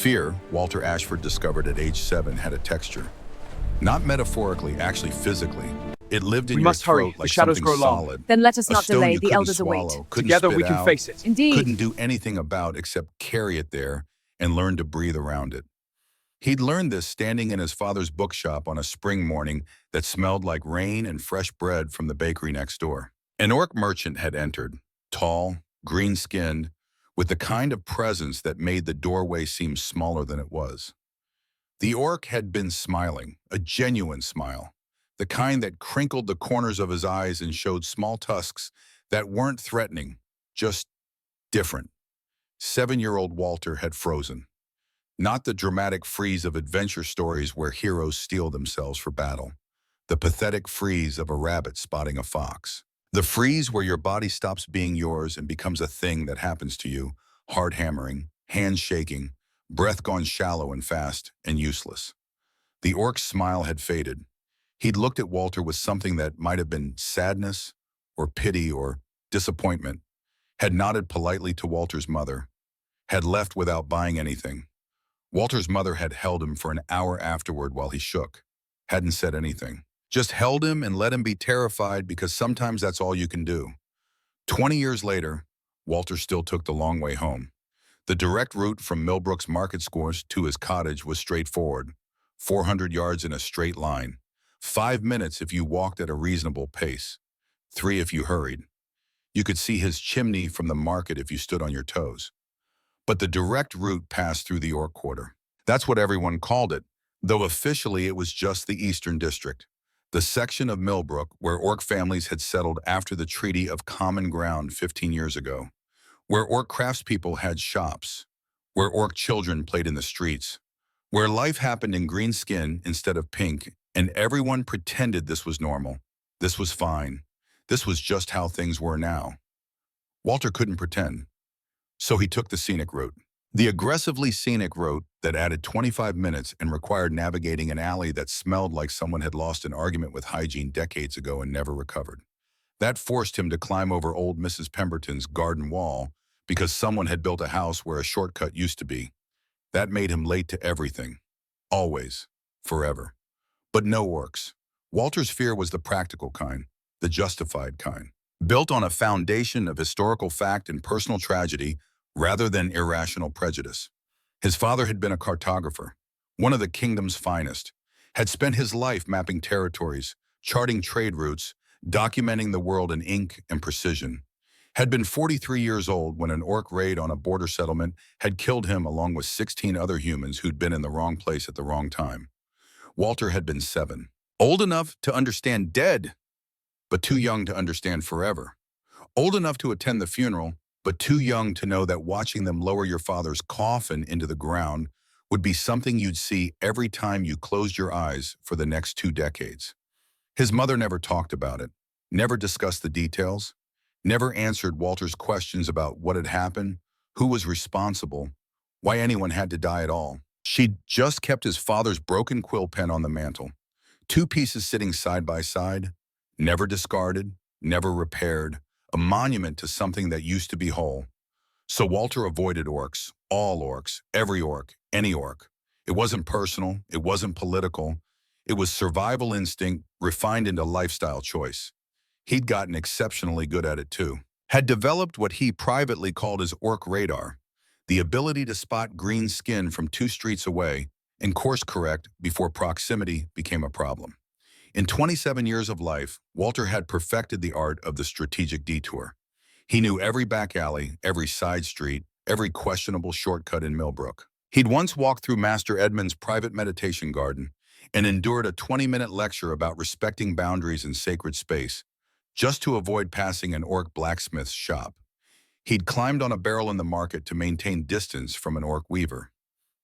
Fear, Walter Ashford discovered at age 7, had a texture. Not metaphorically, actually physically. It lived in We your must hurry. throat The like shadows something grow long. solid. Then let us A not stone delay, you the couldn't elders await. swallow, couldn't Together spit we can out, face it. Indeed. couldn't do anything about except carry it there and learn to breathe around it. He'd learned this standing in his father's bookshop on a spring morning that smelled like rain and fresh bread from the bakery next door. An orc merchant had entered, tall, green-skinned, with the kind of presence that made the doorway seem smaller than it was. The orc had been smiling, a genuine smile, the kind that crinkled the corners of his eyes and showed small tusks that weren't threatening, just different. 7-year-old Walter had frozen. Not the dramatic freeze of adventure stories where heroes steel themselves for battle. The pathetic freeze of a rabbit spotting a fox. The freeze where your body stops being yours and becomes a thing that happens to you, heart hammering, hands shaking, breath gone shallow and fast and useless. The orc's smile had faded. He'd looked at Walter with something that might have been sadness or pity or disappointment, had nodded politely to Walter's mother, had left without buying anything. Walter's mother had held him for an hour afterward while he shook, hadn't said anything. Just held him and let him be terrified because sometimes that's all you can do. 20 years later, Walter still took the long way home. The direct route from Millbrook's market squares to his cottage was straightforward, 400 yards in a straight line, 5 minutes if you walked at a reasonable pace, 3 if you hurried. You could see his chimney from the market if you stood on your toes. But the direct route passed through the Orc Quarter. That's what everyone called it, though officially it was just the Eastern District, the section of Millbrook where Orc families had settled after the Treaty of Common Ground 15 years ago, where Orc craftspeople had shops, where Orc children played in the streets, where life happened in green skin instead of pink, and everyone pretended this was normal, this was fine, this was just how things were now. Walter couldn't pretend. So he took the scenic route. The aggressively scenic route that added 25 minutes and required navigating an alley that smelled like someone had lost an argument with hygiene decades ago and never recovered. That forced him to climb over old Mrs. Pemberton's garden wall because someone had built a house where a shortcut used to be. That made him late to everything. Always. Forever. But no orcs. Walter's fear was the practical kind, the justified kind, built on a foundation of historical fact and personal tragedy rather than irrational prejudice. His father had been a cartographer, one of the kingdom's finest, had spent his life mapping territories, charting trade routes, documenting the world in ink and precision, had been 43 years old when an orc raid on a border settlement had killed him along with 16 other humans who'd been in the wrong place at the wrong time. Walter had been 7, old enough to understand dead, but too young to understand forever. Old enough to attend the funeral, but too young to know that watching them lower your father's coffin into the ground would be something you'd see every time you closed your eyes for the next 2 decades. His mother never talked about it, never discussed the details, never answered Walter's questions about what had happened, who was responsible, why anyone had to die at all. She'd just kept his father's broken quill pen on the mantel, 2 pieces sitting side by side, never discarded, never repaired, a monument to something that used to be whole. So Walter avoided orcs, all orcs, every orc, any orc. It wasn't personal, it wasn't political. It was survival instinct refined into lifestyle choice. He'd gotten exceptionally good at it too. Had developed what he privately called his orc radar, the ability to spot green skin from 2 streets away and course correct before proximity became a problem. In 27 years of life, Walter had perfected the art of the strategic detour. He knew every back alley, every side street, every questionable shortcut in Millbrook. He'd once walked through Master Edmund's private meditation garden and endured a 20-minute lecture about respecting boundaries in sacred space, just to avoid passing an orc blacksmith's shop. He'd climbed on a barrel in the market to maintain distance from an orc weaver.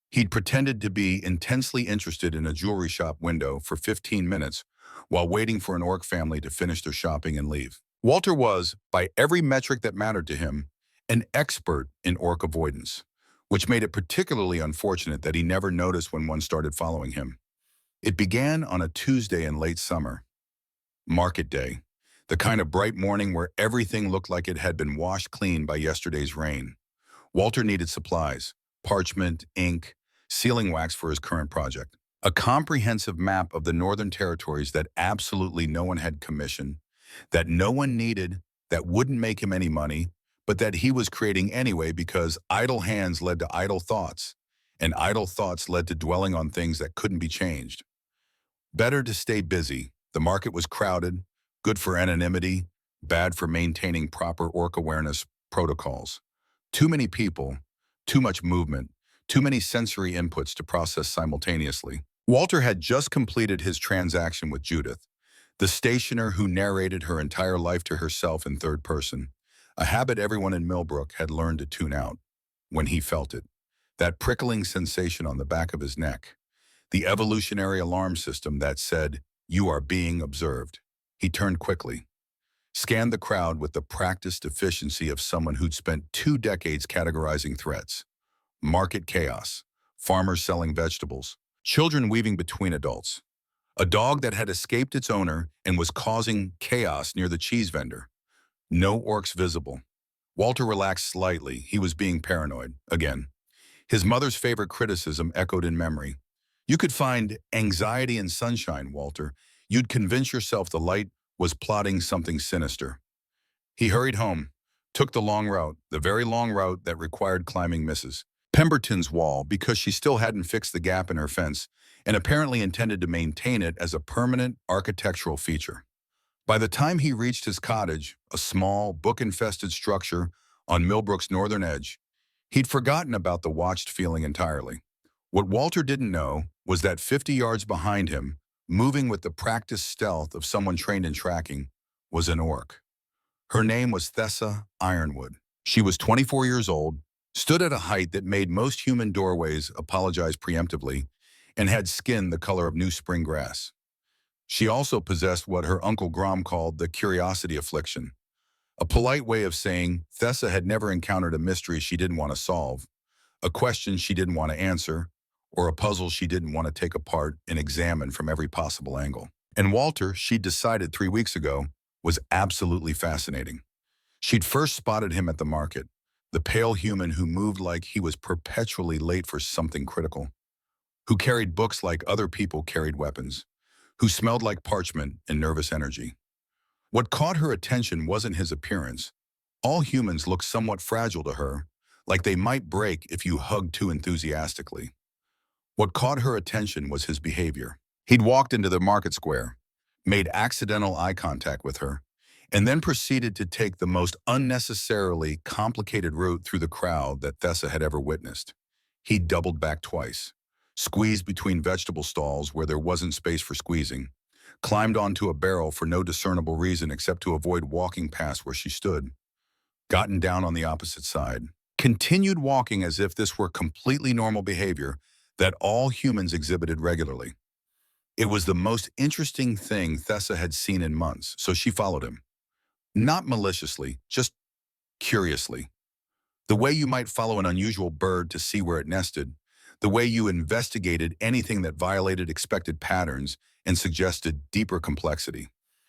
He'd pretended to be intensely interested in a jewelry shop window for 15 minutes while waiting for an orc family to finish their shopping and leave. Walter was, by every metric that mattered to him, an expert in orc avoidance, which made it particularly unfortunate that he never noticed when one started following him. It began on a Tuesday in late summer. Market day, the kind of bright morning where everything looked like it had been washed clean by yesterday's rain. Walter needed supplies, parchment, ink, sealing wax for his current project. A comprehensive map of the Northern Territories that absolutely no one had commissioned, that no one needed, that wouldn't make him any money, but that he was creating anyway because idle hands led to idle thoughts, and idle thoughts led to dwelling on things that couldn't be changed. Better to stay busy. The market was crowded, good for anonymity, bad for maintaining proper orc awareness protocols. Too many people, too much movement, too many sensory inputs to process simultaneously. Walter had just completed his transaction with Judith, the stationer who narrated her entire life to herself in third person, a habit everyone in Millbrook had learned to tune out when he felt it. That prickling sensation on the back of his neck, the evolutionary alarm system that said, "You are being observed." He turned quickly, scanned the crowd with the practiced efficiency of someone who'd spent 2 decades categorizing threats. Market chaos, farmers selling vegetables, children weaving between adults, a dog that had escaped its owner and was causing chaos near the cheese vendor. No orcs visible. Walter relaxed slightly. He was being paranoid, again. His mother's favorite criticism echoed in memory. You could find anxiety in sunshine, Walter. You'd convince yourself the light was plotting something sinister. He hurried home, took the long route, the very long route that required climbing Mrs. Pemberton's wall because she still hadn't fixed the gap in her fence and apparently intended to maintain it as a permanent architectural feature. By the time he reached his cottage, a small, book-infested structure on Millbrook's northern edge, he'd forgotten about the watched feeling entirely. What Walter didn't know was that 50 yards behind him, moving with the practiced stealth of someone trained in tracking, was an orc. Her name was Thessa Ironwood. She was 24 years old, stood at a height that made most human doorways apologize preemptively, and had skin the color of new spring grass. She also possessed what her Uncle Grom called the curiosity affliction, a polite way of saying Thessa had never encountered a mystery she didn't want to solve, a question she didn't want to answer, or a puzzle she didn't want to take apart and examine from every possible angle. And Walter, she'd decided 3 weeks ago, was absolutely fascinating. She'd first spotted him at the market, the pale human who moved like he was perpetually late for something critical, who carried books like other people carried weapons, who smelled like parchment and nervous energy. What caught her attention wasn't his appearance. All humans looked somewhat fragile to her, like they might break if you hugged too enthusiastically. What caught her attention was his behavior. He'd walked into the market square, made accidental eye contact with her, and then proceeded to take the most unnecessarily complicated route through the crowd that Thessa had ever witnessed. He doubled back twice, squeezed between vegetable stalls where there wasn't space for squeezing, climbed onto a barrel for no discernible reason except to avoid walking past where she stood, gotten down on the opposite side, continued walking as if this were completely normal behavior that all humans exhibited regularly. It was the most interesting thing Thessa had seen in months, so she followed him. Not maliciously, just curiously. The way you might follow an unusual bird to see where it nested, the way you investigated anything that violated expected patterns and suggested deeper complexity.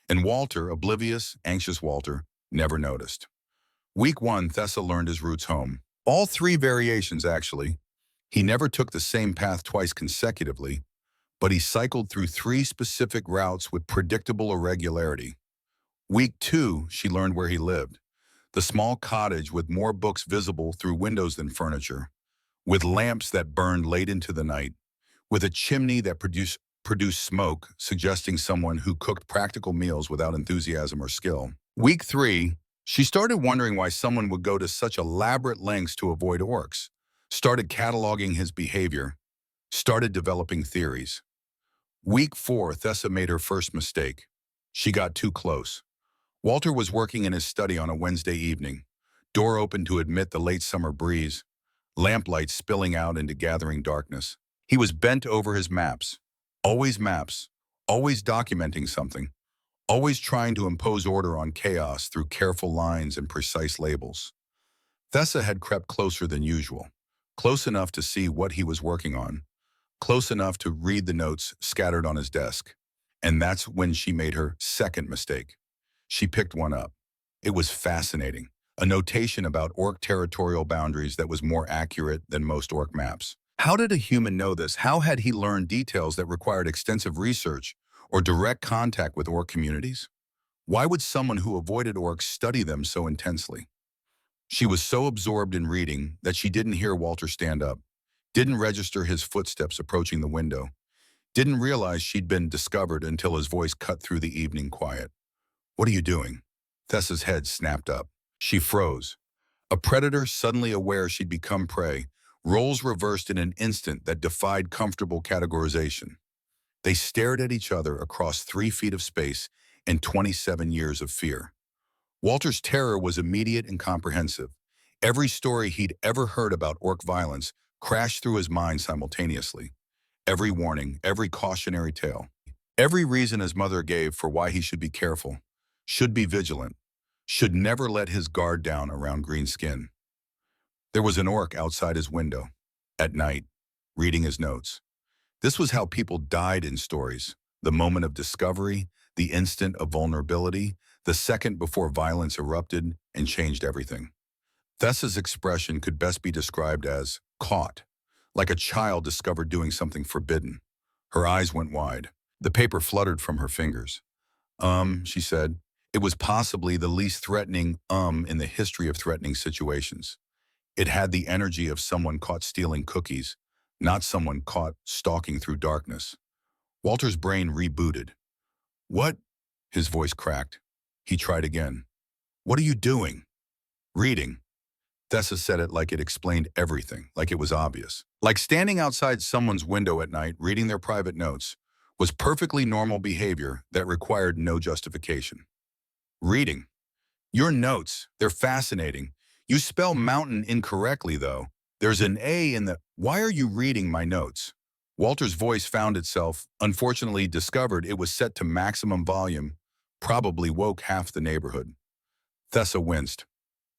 And Walter, oblivious, anxious Walter, never noticed. Week 1, Thessa learned his routes home. All 3 variations, actually. He never took the same path twice consecutively, but he cycled through 3 specific routes with predictable irregularity. Week 2, she learned where he lived. The small cottage with more books visible through windows than furniture, with lamps that burned late into the night, with a chimney that produced smoke, suggesting someone who cooked practical meals without enthusiasm or skill. Week 3, she started wondering why someone would go to such elaborate lengths to avoid orcs, started cataloging his behavior, started developing theories. Week 4, Thessa made her first mistake. She got too close. Walter was working in his study on a Wednesday evening, door open to admit the late summer breeze, lamplight spilling out into gathering darkness. He was bent over his maps, always documenting something, always trying to impose order on chaos through careful lines and precise labels. Thessa had crept closer than usual, close enough to see what he was working on, close enough to read the notes scattered on his desk. And that's when she made her second mistake. She picked one up. It was fascinating, a notation about orc territorial boundaries that was more accurate than most orc maps. How did a human know this? How had he learned details that required extensive research or direct contact with orc communities? Why would someone who avoided orcs study them so intensely? She was so absorbed in reading that she didn't hear Walter stand up, didn't register his footsteps approaching the window, didn't realize she'd been discovered until his voice cut through the evening quiet. "What are you doing?" Thessa's head snapped up. She froze. A predator suddenly aware she'd become prey, roles reversed in an instant that defied comfortable categorization. They stared at each other across 3 feet of space and 27 years of fear. Walter's terror was immediate and comprehensive. Every story he'd ever heard about orc violence crashed through his mind simultaneously. Every warning, every cautionary tale, every reason his mother gave for why he should be careful, should be vigilant, should never let his guard down around green skin. There was an orc outside his window, at night, reading his notes. This was how people died in stories: the moment of discovery, the instant of vulnerability, the second before violence erupted and changed everything. Thessa's expression could best be described as caught, like a child discovered doing something forbidden. Her eyes went wide. The paper fluttered from her fingers. She said. It was possibly the least threatening in the history of threatening situations. It had the energy of someone caught stealing cookies, not someone caught stalking through darkness. Walter's brain rebooted. "What?" His voice cracked. He tried again. "What are you doing?" "Reading." Thessa said it like it explained everything, like it was obvious. Like standing outside someone's window at night reading their private notes was perfectly normal behavior that required no justification. "Reading. Your notes, they're fascinating. You spell mountain incorrectly, though. There's an A in the... Why are you reading my notes?" Walter's voice found itself, unfortunately discovered it was set to maximum volume, probably woke half the neighborhood. Thessa winced.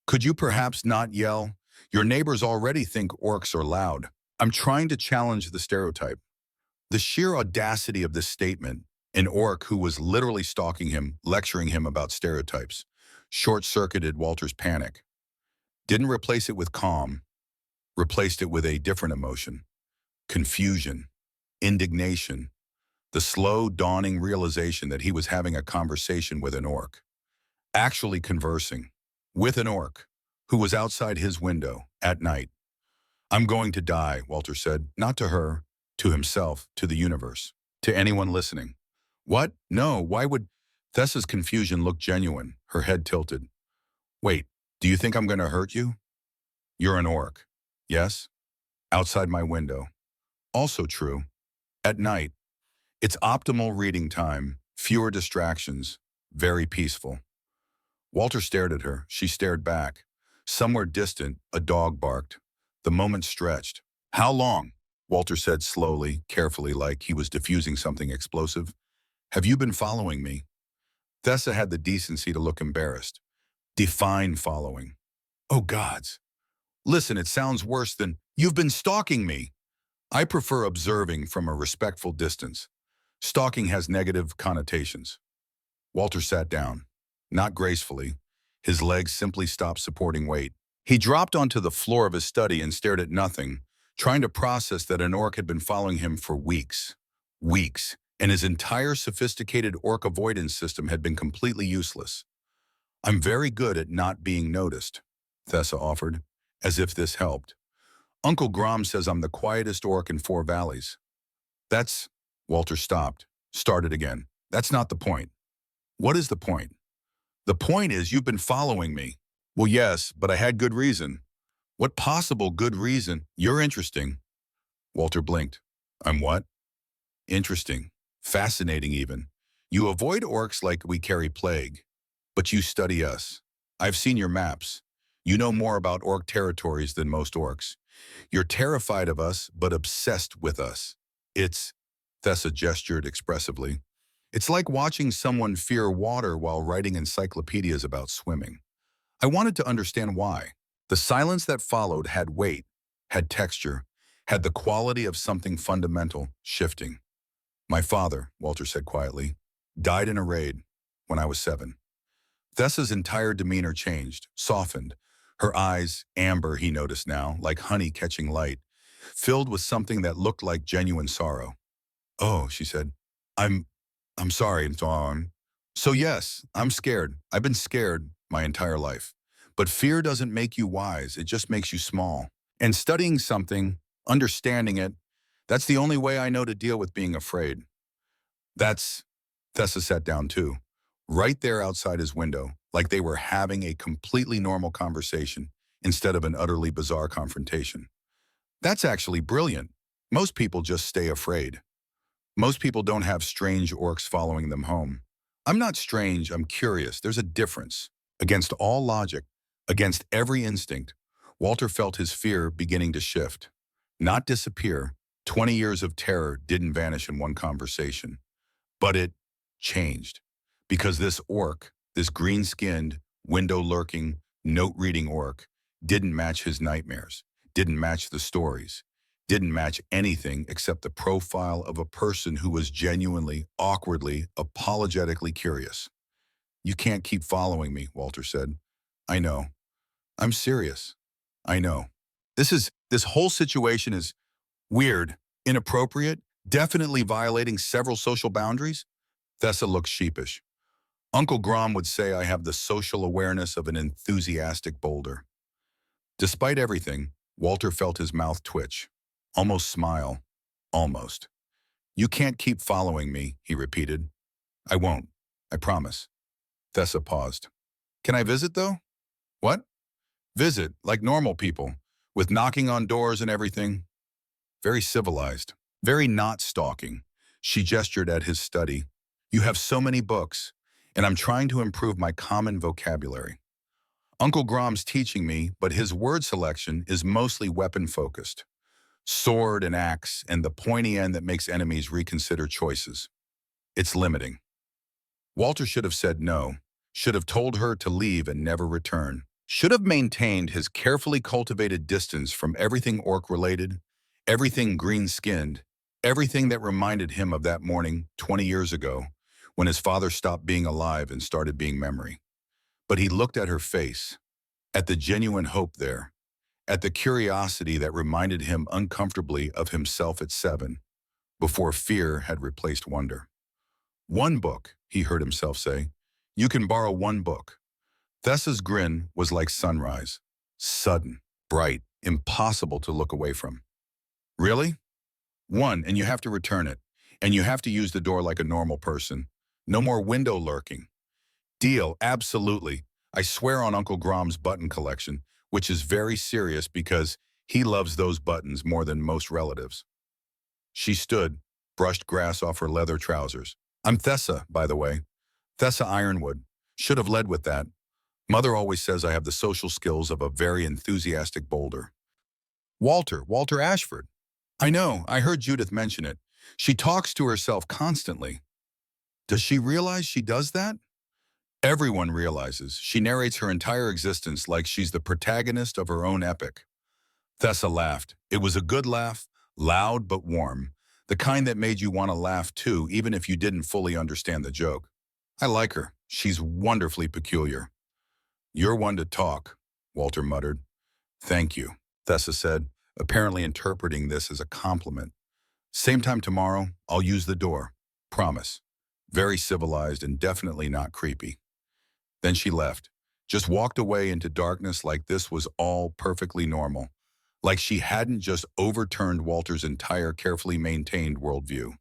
"Could you perhaps not yell? Your neighbors already think orcs are loud." "I'm trying to challenge the stereotype." The sheer audacity of this statement, an orc who was literally stalking him, lecturing him about stereotypes, short-circuited Walter's panic. Didn't replace it with calm, replaced it with a different emotion: confusion, indignation, the slow dawning realization that he was having a conversation with an orc. Actually conversing with an orc who was outside his window at night. "I'm going to die," Walter said, not to her, to himself, to the universe, to anyone listening. "What? No, why would..." Thessa's confusion looked genuine, her head tilted. "Wait, do you think I'm going to hurt you?" "You're an orc." "Yes. Outside my window." "Also true. At night. It's optimal reading time, fewer distractions, very peaceful." Walter stared at her. She stared back. Somewhere distant, a dog barked. The moment stretched. "How long?" Walter said slowly, carefully, like he was diffusing something explosive. "Have you been following me?" Thessa had the decency to look embarrassed. "Define following." "Oh, gods. Listen, it sounds worse than, you've been stalking me." "I prefer observing from a respectful distance. Stalking has negative connotations." Walter sat down. Not gracefully. His legs simply stopped supporting weight. He dropped onto the floor of his study and stared at nothing, trying to process that an orc had been following him for weeks. Weeks. And his entire sophisticated orc avoidance system had been completely useless. "I'm very good at not being noticed," Thessa offered, as if this helped. "Uncle Grom says I'm the quietest orc in 4 valleys." "That's..." Walter stopped, started again. "That's not the point." "What is the point?" "The point is you've been following me." "Well, yes, but I had good reason." "What possible good reason?" "You're interesting." Walter blinked. "I'm what?" "Interesting. Fascinating even. You avoid orcs like we carry plague. But you study us. I've seen your maps. You know more about orc territories than most orcs. You're terrified of us, but obsessed with us. It's..." Thessa gestured expressively. "It's like watching someone fear water while writing encyclopedias about swimming." I wanted to understand why. The silence that followed had weight, had texture, had the quality of something fundamental, shifting. "My father," Walter said quietly, "died in a raid when I was 7. Thessa's entire demeanor changed, softened. Her eyes, amber he noticed now, like honey catching light. filled with something that looked like genuine sorrow. "Oh," she said, "I'm, I'm sorry, Dawn. So yes, I'm scared. I've been scared my entire life. But fear doesn't make you wise, it just makes you small. And studying something, understanding it, that's the only way I know to deal with being afraid." That's, Thessa sat down too, right there outside his window, like they were having a completely normal conversation instead of an utterly bizarre confrontation. That's actually brilliant. Most people just stay afraid. Most people don't have strange orcs following them home. I'm not strange, I'm curious. There's a difference. Against all logic, against every instinct, Walter felt his fear beginning to shift. Not disappear. 20 years of terror didn't vanish in one conversation. But it changed. Because this orc, this green-skinned, window-lurking, note-reading orc, didn't match his nightmares, didn't match the stories, didn't match anything except the profile of a person who was genuinely, awkwardly, apologetically curious. "You can't keep following me," Walter said. "I know. I'm serious. I know. This whole situation is weird, inappropriate, definitely violating several social boundaries." Thessa looked sheepish. "Uncle Grom would say I have the social awareness of an enthusiastic boulder." Despite everything, Walter felt his mouth twitch, almost smile, almost. "You can't keep following me," he repeated. "I won't. I promise." Thessa paused. "Can I visit, though?" "What?" "Visit, like normal people, with knocking on doors and everything." Very civilized, very not stalking. She gestured at his study. "You have so many books, and I'm trying to improve my common vocabulary. Uncle Grom's teaching me, but his word selection is mostly weapon-focused. Sword and axe, and the pointy end that makes enemies reconsider choices. It's limiting." Walter should have said no, should have told her to leave and never return, should have maintained his carefully cultivated distance from everything orc-related, everything green-skinned, everything that reminded him of that morning 20 years ago when his father stopped being alive and started being memory. But he looked at her face, at the genuine hope there, at the curiosity that reminded him uncomfortably of himself at 7, before fear had replaced wonder. "One book," he heard himself say. "You can borrow one book." Thessa's grin was like sunrise, sudden, bright, impossible to look away from. "Really?" "One, and you have to return it. And you have to use the door like a normal person. No more window lurking." "Deal, absolutely. I swear on Uncle Grom's button collection, which is very serious because he loves those buttons more than most relatives." She stood, brushed grass off her leather trousers. "I'm Thessa, by the way. Thessa Ironwood. Should have led with that. Mother always says I have the social skills of a very enthusiastic boulder." Walter Ashford." "I know, I heard Judith mention it. She talks to herself constantly." "Does she realize she does that?" "Everyone realizes. She narrates her entire existence like she's the protagonist of her own epic." Thessa laughed. It was a good laugh, loud but warm, the kind that made you want to laugh too, even if you didn't fully understand the joke. "I like her. She's wonderfully peculiar." "You're one to talk," Walter muttered. "Thank you," Thessa said, apparently interpreting this as a compliment. "Same time tomorrow, I'll use the door. Promise." Very civilized and definitely not creepy. Then she left, just walked away into darkness like this was all perfectly normal, like she hadn't just overturned Walter's entire carefully maintained worldview.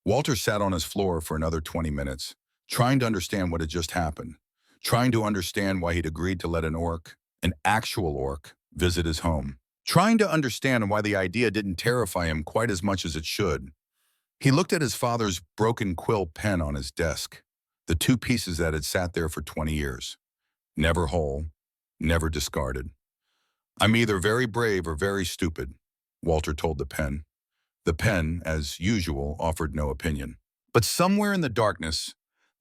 Walter sat on his floor for another 20 minutes, trying to understand what had just happened, trying to understand why he'd agreed to let an actual orc, visit his home, trying to understand why the idea didn't terrify him quite as much as it should. He looked at his father's broken quill pen on his desk, the two pieces that had sat there for 20 years. Never whole, never discarded. "I'm either very brave or very stupid," Walter told the pen. The pen, as usual, offered no opinion. But somewhere in the darkness,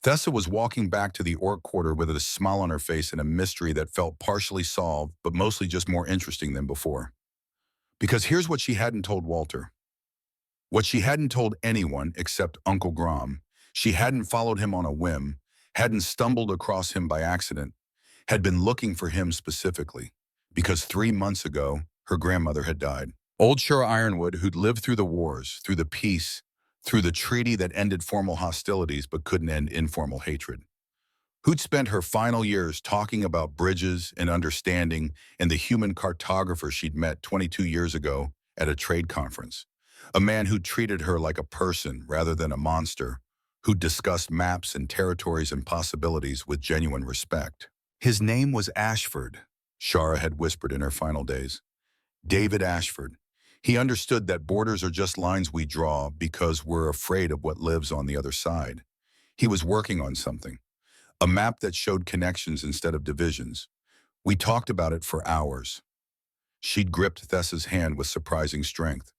Thessa was walking back to the orc quarter with a smile on her face and a mystery that felt partially solved, but mostly just more interesting than before. Because here's what she hadn't told Walter. What she hadn't told anyone except Uncle Grom. She hadn't followed him on a whim, hadn't stumbled across him by accident, had been looking for him specifically. Because 3 months ago, her grandmother had died. Old Shura Ironwood, who'd lived through the wars, through the peace, through the treaty that ended formal hostilities but couldn't end informal hatred. Who'd spent her final years talking about bridges and understanding and the human cartographer she'd met 22 years ago at a trade conference. A man who treated her like a person rather than a monster, who discussed maps and territories and possibilities with genuine respect. His name was Ashford, Shara had whispered in her final days. David Ashford. He understood that borders are just lines we draw because we're afraid of what lives on the other side. He was working on something. A map that showed connections instead of divisions. We talked about it for hours. She'd gripped Thessa's hand with surprising strength.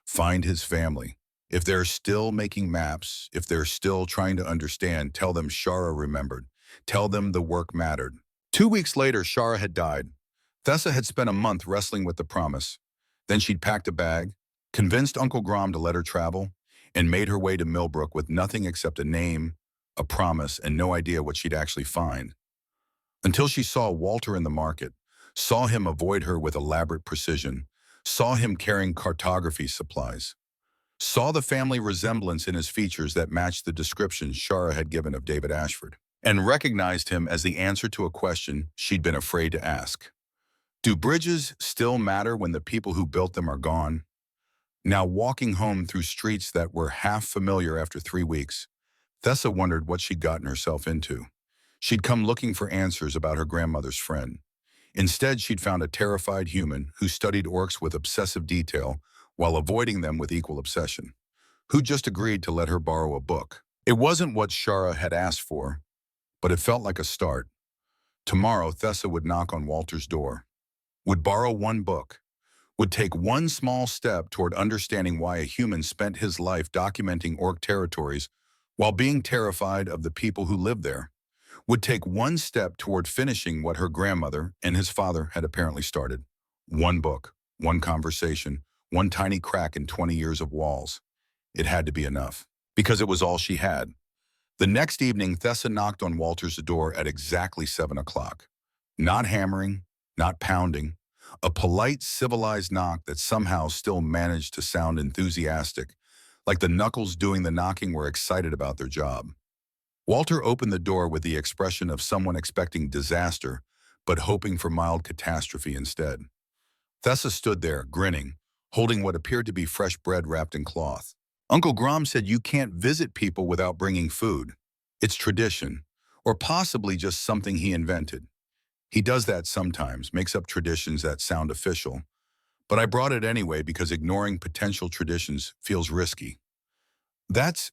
Find his family. If they're still making maps, if they're still trying to understand, tell them Shara remembered. Tell them the work mattered. 2 weeks later, Shara had died. Thessa had spent a month wrestling with the promise. Then she'd packed a bag, convinced Uncle Grom to let her travel, and made her way to Millbrook with nothing except a name, a promise, and no idea what she'd actually find. Until she saw Walter in the market, saw him avoid her with elaborate precision, saw him carrying cartography supplies, saw the family resemblance in his features that matched the description Shara had given of David Ashford, and recognized him as the answer to a question she'd been afraid to ask. Do bridges still matter when the people who built them are gone? Now walking home through streets that were half familiar after 3 weeks, Thessa wondered what she'd gotten herself into. She'd come looking for answers about her grandmother's friend. Instead, she'd found a terrified human who studied orcs with obsessive detail while avoiding them with equal obsession, who just agreed to let her borrow a book. It wasn't what Shara had asked for, but it felt like a start. Tomorrow, Thessa would knock on Walter's door, would borrow one book, would take one small step toward understanding why a human spent his life documenting orc territories while being terrified of the people who lived there, would take one step toward finishing what her grandmother and his father had apparently started. One book, one conversation, one tiny crack in 20 years of walls. It had to be enough, because it was all she had. The next evening, Thessa knocked on Walter's door at exactly 7 o'clock. Not hammering, not pounding, a polite, civilized knock that somehow still managed to sound enthusiastic, like the knuckles doing the knocking were excited about their job. Walter opened the door with the expression of someone expecting disaster, but hoping for mild catastrophe instead. Thessa stood there, grinning, holding what appeared to be fresh bread wrapped in cloth. Uncle Grom said you can't visit people without bringing food. It's tradition, or possibly just something he invented. He does that sometimes, makes up traditions that sound official. But I brought it anyway because ignoring potential traditions feels risky. That's...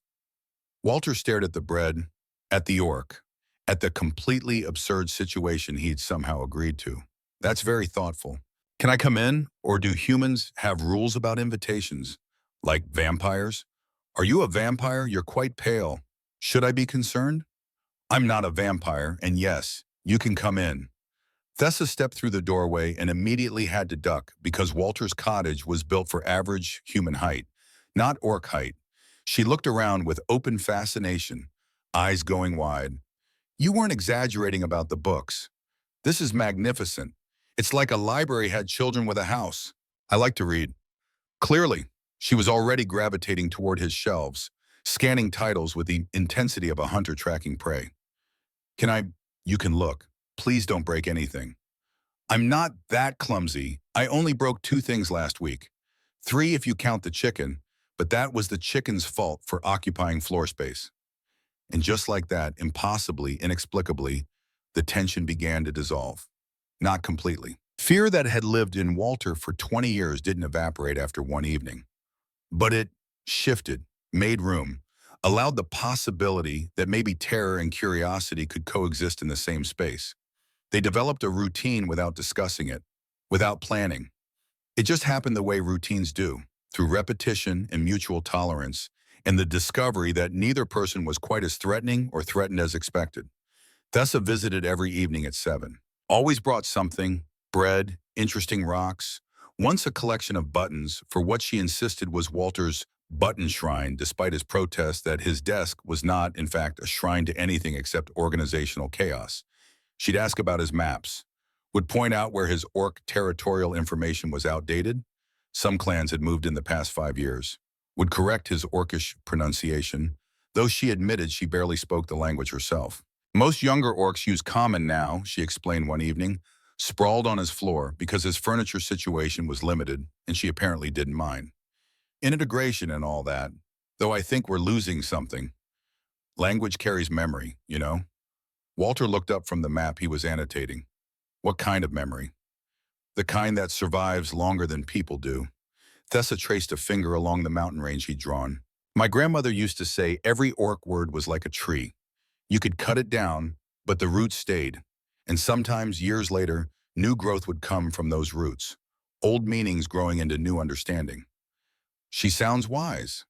Walter stared at the bread, at the orc, at the completely absurd situation he'd somehow agreed to. That's very thoughtful. Can I come in? Or do humans have rules about invitations? Like vampires? Are you a vampire? You're quite pale. Should I be concerned? I'm not a vampire, and yes, you can come in. Thessa stepped through the doorway and immediately had to duck because Walter's cottage was built for average human height, not orc height. She looked around with open fascination, eyes going wide. You weren't exaggerating about the books. This is magnificent. It's like a library had children with a house. I like to read. Clearly, she was already gravitating toward his shelves, scanning titles with the intensity of a hunter tracking prey. You can look. Please don't break anything. I'm not that clumsy. I only broke 2 things last week. 3 if you count the chicken, but that was the chicken's fault for occupying floor space. And just like that, impossibly, inexplicably, the tension began to dissolve. Not completely. Fear that had lived in Walter for 20 years didn't evaporate after one evening. But it shifted, made room, allowed the possibility that maybe terror and curiosity could coexist in the same space. They developed a routine without discussing it, without planning. It just happened the way routines do, through repetition and mutual tolerance, and the discovery that neither person was quite as threatening or threatened as expected. Thessa visited every evening at 7. Always brought something, bread, interesting rocks, once a collection of buttons for what she insisted was Walter's button shrine, despite his protest that his desk was not, in fact, a shrine to anything except organizational chaos. She'd ask about his maps, would point out where his orc territorial information was outdated, Some clans had moved in the past 5 years. Would correct his Orcish pronunciation, though she admitted she barely spoke the language herself. Most younger orcs use common now, she explained one evening, sprawled on his floor because his furniture situation was limited, and she apparently didn't mind. Integration and all that, though I think we're losing something. Language carries memory, you know? Walter looked up from the map he was annotating. What kind of memory? The kind that survives longer than people do. Thessa traced a finger along the mountain range he'd drawn. My grandmother used to say every orc word was like a tree. You could cut it down, but the roots stayed. And sometimes, years later, new growth would come from those roots. Old meanings growing into new understanding. She sounds wise.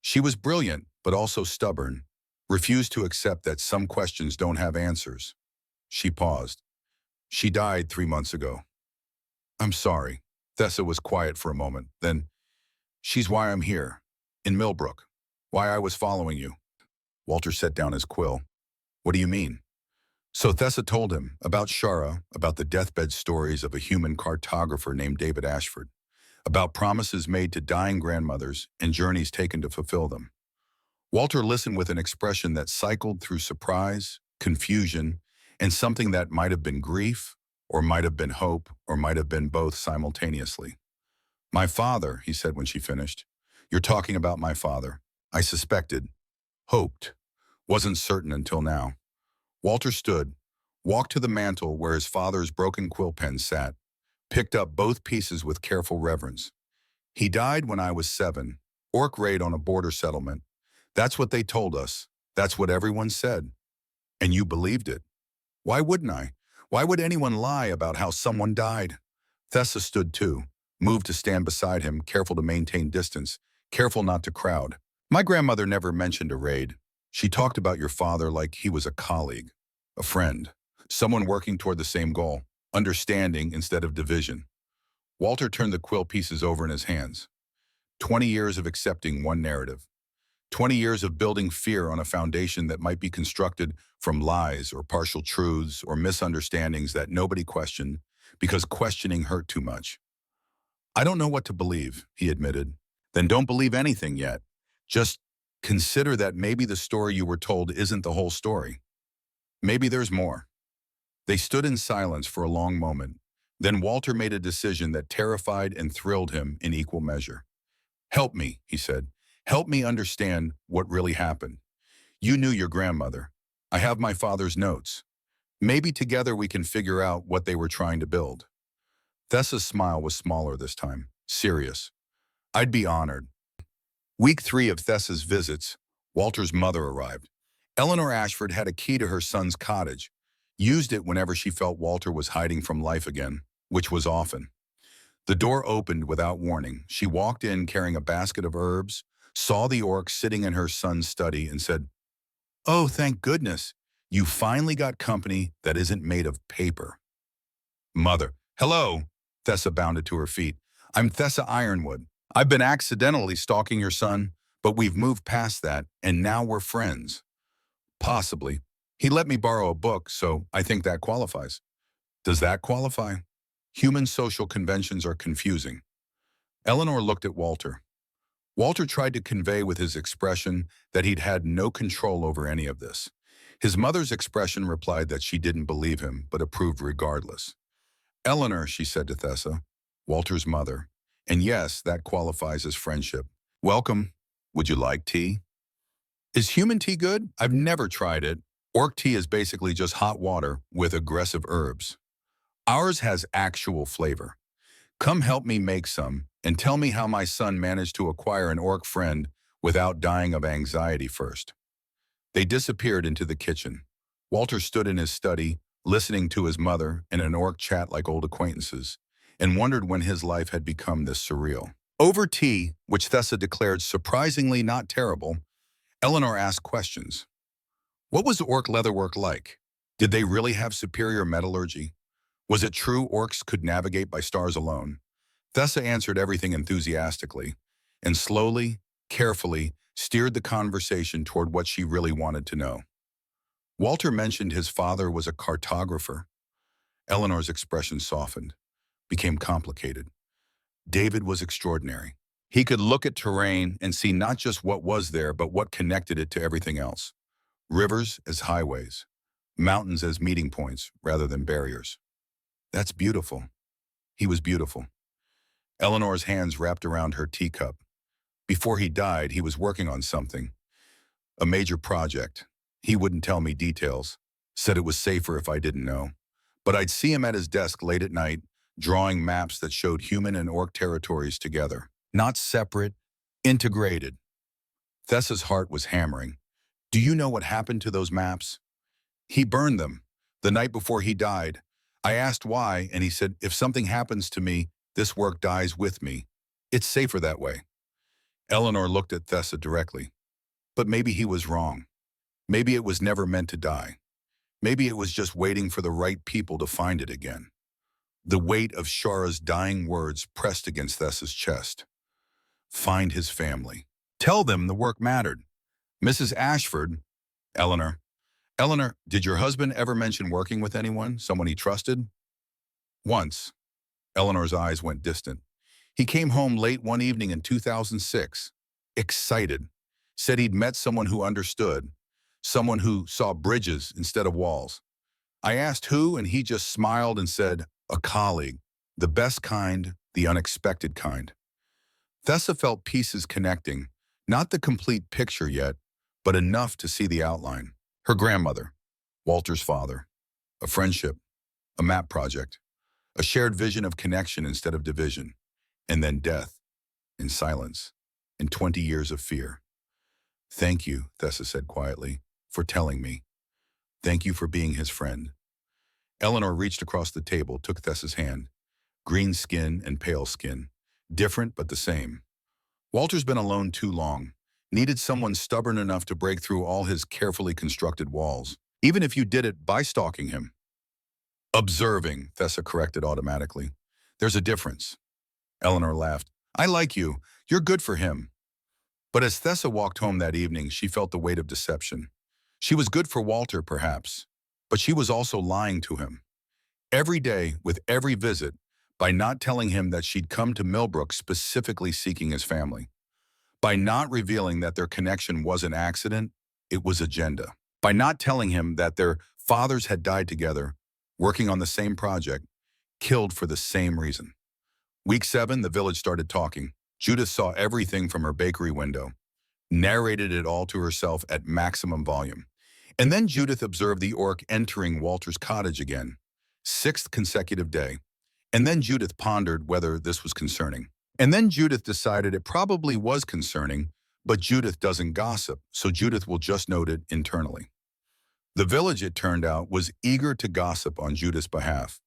She was brilliant, but also stubborn. Refused to accept that some questions don't have answers. She paused. She died 3 months ago. I'm sorry. Thessa was quiet for a moment. Then, she's why I'm here. In Millbrook. Why I was following you. Walter set down his quill. What do you mean? So Thessa told him about Shara, about the deathbed stories of a human cartographer named David Ashford, about promises made to dying grandmothers and journeys taken to fulfill them. Walter listened with an expression that cycled through surprise, confusion, and something that might have been grief, or might have been hope, or might have been both simultaneously. My father, he said when she finished. You're talking about my father. I suspected, hoped, wasn't certain until now. Walter stood, walked to the mantel where his father's broken quill pen sat, picked up both pieces with careful reverence. He died when I was 7, orc raid on a border settlement. That's what they told us. That's what everyone said. And you believed it. Why wouldn't I? Why would anyone lie about how someone died? Thessa stood too, moved to stand beside him, careful to maintain distance, careful not to crowd. My grandmother never mentioned a raid. She talked about your father like he was a colleague, a friend, someone working toward the same goal, understanding instead of division. Walter turned the quill pieces over in his hands. 20 years of accepting one narrative. 20 years of building fear on a foundation that might be constructed from lies or partial truths or misunderstandings that nobody questioned because questioning hurt too much. I don't know what to believe, he admitted. Then don't believe anything yet. Just consider that maybe the story you were told isn't the whole story. Maybe there's more. They stood in silence for a long moment. Then Walter made a decision that terrified and thrilled him in equal measure. Help me, he said. Help me understand what really happened. You knew your grandmother. I have my father's notes. Maybe together we can figure out what they were trying to build. Thessa's smile was smaller this time, serious. I'd be honored. Week 3 of Thessa's visits, Walter's mother arrived. Eleanor Ashford had a key to her son's cottage, used it whenever she felt Walter was hiding from life again, which was often. The door opened without warning. She walked in carrying a basket of herbs, saw the orc sitting in her son's study, and said, "Oh, thank goodness, you finally got company that isn't made of paper." Mother, hello, Thessa bounded to her feet. I'm Thessa Ironwood. I've been accidentally stalking your son, but we've moved past that, and now we're friends. Possibly. He let me borrow a book, so I think that qualifies. Does that qualify? Human social conventions are confusing. Eleanor looked at Walter. Walter tried to convey with his expression that he'd had no control over any of this. His mother's expression replied that she didn't believe him, but approved regardless. Eleanor, she said to Thessa, Walter's mother, and yes, that qualifies as friendship. Welcome. Would you like tea? Is human tea good? I've never tried it. Orc tea is basically just hot water with aggressive herbs. Ours has actual flavor. Come help me make some and tell me how my son managed to acquire an orc friend without dying of anxiety first. They disappeared into the kitchen. Walter stood in his study, listening to his mother and an orc chat like old acquaintances, and wondered when his life had become this surreal. Over tea, which Thessa declared surprisingly not terrible, Eleanor asked questions. What was orc leatherwork like? Did they really have superior metallurgy? Was it true orcs could navigate by stars alone? Thessa answered everything enthusiastically, and slowly, carefully, steered the conversation toward what she really wanted to know. Walter mentioned his father was a cartographer. Eleanor's expression softened, became complicated. David was extraordinary. He could look at terrain and see not just what was there, but what connected it to everything else. Rivers as highways, mountains as meeting points rather than barriers. That's beautiful. He was beautiful. Eleanor's hands wrapped around her teacup. Before he died, he was working on something, a major project. He wouldn't tell me details, said it was safer if I didn't know. But I'd see him at his desk late at night, drawing maps that showed human and orc territories together. Not separate, integrated. Thessa's heart was hammering. Do you know what happened to those maps? He burned them the night before he died. I asked why, and he said, if something happens to me, this work dies with me. It's safer that way. Eleanor looked at Thessa directly. But maybe he was wrong. Maybe it was never meant to die. Maybe it was just waiting for the right people to find it again. The weight of Shara's dying words pressed against Thessa's chest. Find his family. Tell them the work mattered. Mrs. Ashford, Eleanor, did your husband ever mention working with anyone, someone he trusted? Once. Eleanor's eyes went distant. He came home late one evening in 2006, excited, said he'd met someone who understood, someone who saw bridges instead of walls. I asked who, and he just smiled and said, a colleague, the best kind, the unexpected kind. Thessa felt pieces connecting, not the complete picture yet, but enough to see the outline. Her grandmother, Walter's father, a friendship, a map project, a shared vision of connection instead of division, and then death, in silence, and 20 years of fear. Thank you, Thessa said quietly, for telling me. Thank you for being his friend. Eleanor reached across the table, took Thessa's hand. Green skin and pale skin, different but the same. Walter's been alone too long, needed someone stubborn enough to break through all his carefully constructed walls, even if you did it by stalking him. Observing, Thessa corrected automatically. There's a difference. Eleanor laughed. I like you. You're good for him. But as Thessa walked home that evening, she felt the weight of deception. She was good for Walter, perhaps, but she was also lying to him. Every day, with every visit, by not telling him that she'd come to Millbrook specifically seeking his family. By not revealing that their connection was an accident, it was agenda. By not telling him that their fathers had died together, working on the same project, killed for the same reason. Week 7, the village started talking. Judith saw everything from her bakery window, narrated it all to herself at maximum volume. And then Judith observed the orc entering Walter's cottage again, 6th consecutive day. And then Judith pondered whether this was concerning. And then Judith decided it probably was concerning, but Judith doesn't gossip, so Judith will just note it internally. The village, it turned out, was eager to gossip on Judith's behalf.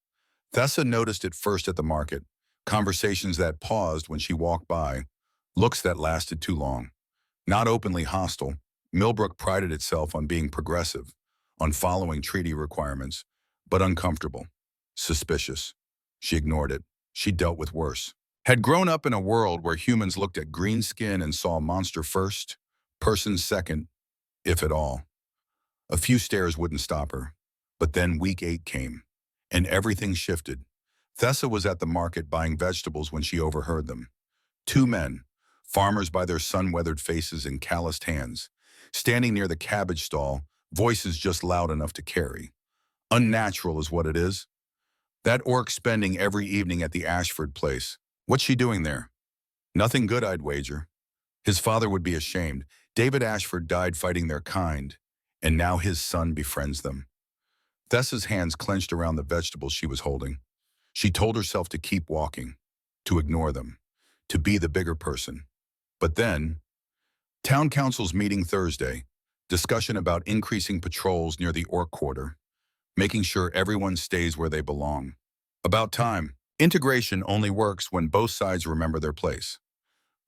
Thessa noticed it first at the market, conversations that paused when she walked by, looks that lasted too long. Not openly hostile, Millbrook prided itself on being progressive, on following treaty requirements, but uncomfortable, suspicious. She ignored it. She dealt with worse. Had grown up in a world where humans looked at green skin and saw monster first, person second, if at all. A few stares wouldn't stop her. But then week 8 came, and everything shifted. Thessa was at the market buying vegetables when she overheard them. 2 men, farmers by their sun-weathered faces and calloused hands, standing near the cabbage stall, voices just loud enough to carry. Unnatural is what it is. That orc spending every evening at the Ashford place. What's she doing there? Nothing good, I'd wager. His father would be ashamed. David Ashford died fighting their kind, and now his son befriends them. Thessa's hands clenched around the vegetables she was holding. She told herself to keep walking, to ignore them, to be the bigger person. But then, town council's meeting Thursday, discussion about increasing patrols near the orc quarter, making sure everyone stays where they belong. About time. Integration only works when both sides remember their place.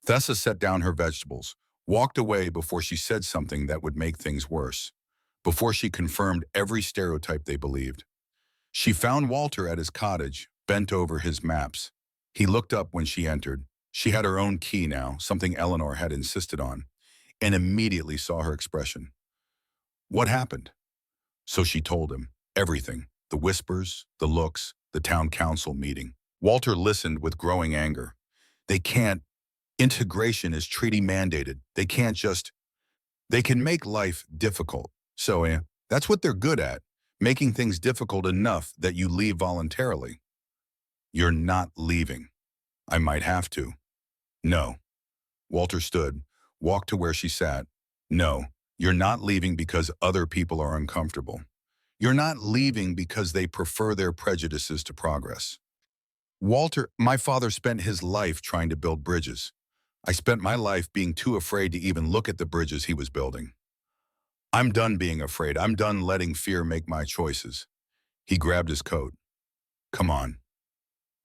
Thessa set down her vegetables, walked away before she said something that would make things worse, before she confirmed every stereotype they believed. She found Walter at his cottage, bent over his maps. He looked up when she entered. She had her own key now, something Eleanor had insisted on, and immediately saw her expression. What happened? So she told him. Everything, the whispers, the looks, the town council meeting. Walter listened with growing anger. They can't. Integration is treaty mandated. They can make life difficult. So that's what they're good at, making things difficult enough that you leave voluntarily. You're not leaving. I might have to. No. Walter stood, walked to where she sat. No, you're not leaving because other people are uncomfortable. You're not leaving because they prefer their prejudices to progress. Walter, my father spent his life trying to build bridges. I spent my life being too afraid to even look at the bridges he was building. I'm done being afraid. I'm done letting fear make my choices. He grabbed his coat. Come on.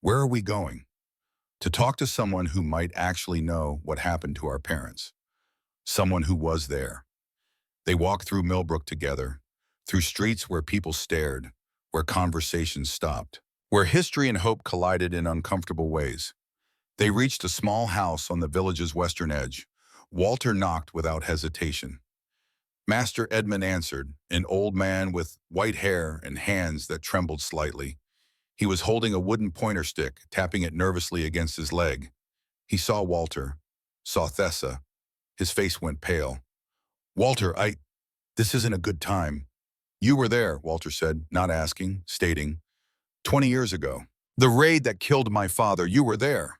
Where are we going? To talk to someone who might actually know what happened to our parents. Someone who was there. They walked through Millbrook together, through streets where people stared, where conversations stopped, where history and hope collided in uncomfortable ways. They reached a small house on the village's western edge. Walter knocked without hesitation. Master Edmund answered, an old man with white hair and hands that trembled slightly. He was holding a wooden pointer stick, tapping it nervously against his leg. He saw Walter, saw Thessa. His face went pale. Walter, this isn't a good time. You were there, Walter said, not asking, stating. 20 years ago. The raid that killed my father, you were there.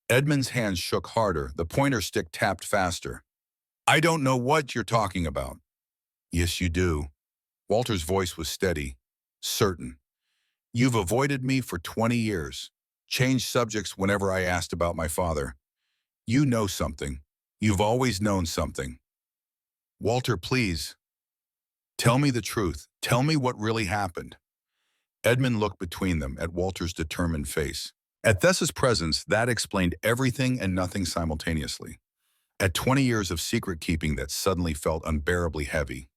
Edmund's hands shook harder, the pointer stick tapped faster. I don't know what you're talking about. Yes, you do. Walter's voice was steady, certain. You've avoided me for 20 years, changed subjects whenever I asked about my father. You know something. You've always known something. Walter, please. Tell me the truth. Tell me what really happened. Edmund looked between them at Walter's determined face. At Thessa's presence, that explained everything and nothing simultaneously. At 20 years of secret-keeping that suddenly felt unbearably heavy.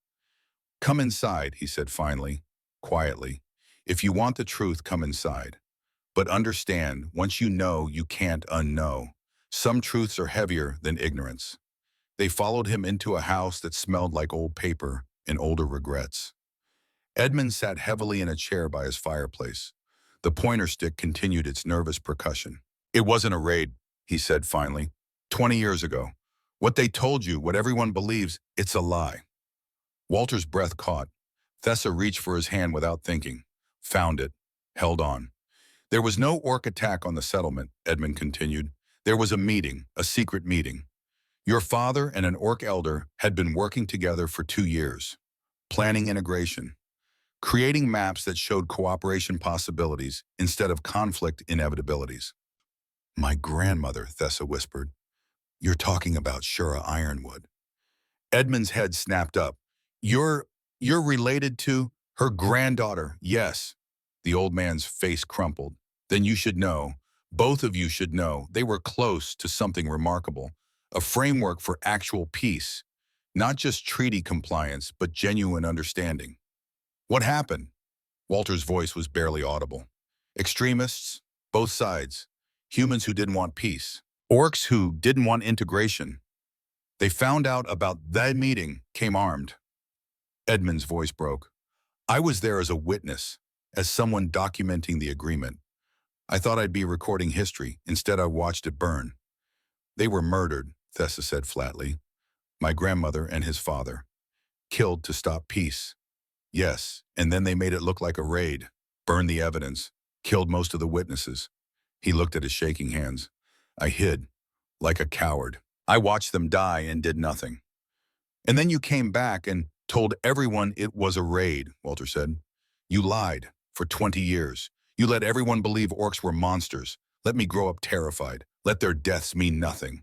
Come inside, he said finally, quietly. If you want the truth, come inside. But understand, once you know, you can't unknow. Some truths are heavier than ignorance. They followed him into a house that smelled like old paper and older regrets. Edmund sat heavily in a chair by his fireplace. The pointer stick continued its nervous percussion. It wasn't a raid, he said finally. 20 years ago. What they told you, what everyone believes, it's a lie. Walter's breath caught. Thessa reached for his hand without thinking. Found it. Held on. There was no orc attack on the settlement, Edmund continued. There was a meeting, a secret meeting. Your father and an orc elder had been working together for 2 years, planning integration, creating maps that showed cooperation possibilities instead of conflict inevitabilities. My grandmother, Thessa whispered. You're talking about Shura Ironwood. Edmund's head snapped up. You're related to her granddaughter, yes. The old man's face crumpled. Then you should know, both of you should know, they were close to something remarkable, a framework for actual peace, not just treaty compliance, but genuine understanding. What happened? Walter's voice was barely audible. Extremists, both sides, humans who didn't want peace, orcs who didn't want integration. They found out about that meeting, came armed. Edmund's voice broke. I was there as a witness, as someone documenting the agreement. I thought I'd be recording history. Instead, I watched it burn. They were murdered, Thessa said flatly. My grandmother and his father. Killed to stop peace. Yes, and then they made it look like a raid. Burned the evidence. Killed most of the witnesses. He looked at his shaking hands. I hid, like a coward. I watched them die and did nothing. And then you came back and told everyone it was a raid, Walter said. You lied for 20 years. You let everyone believe orcs were monsters. Let me grow up terrified. Let their deaths mean nothing.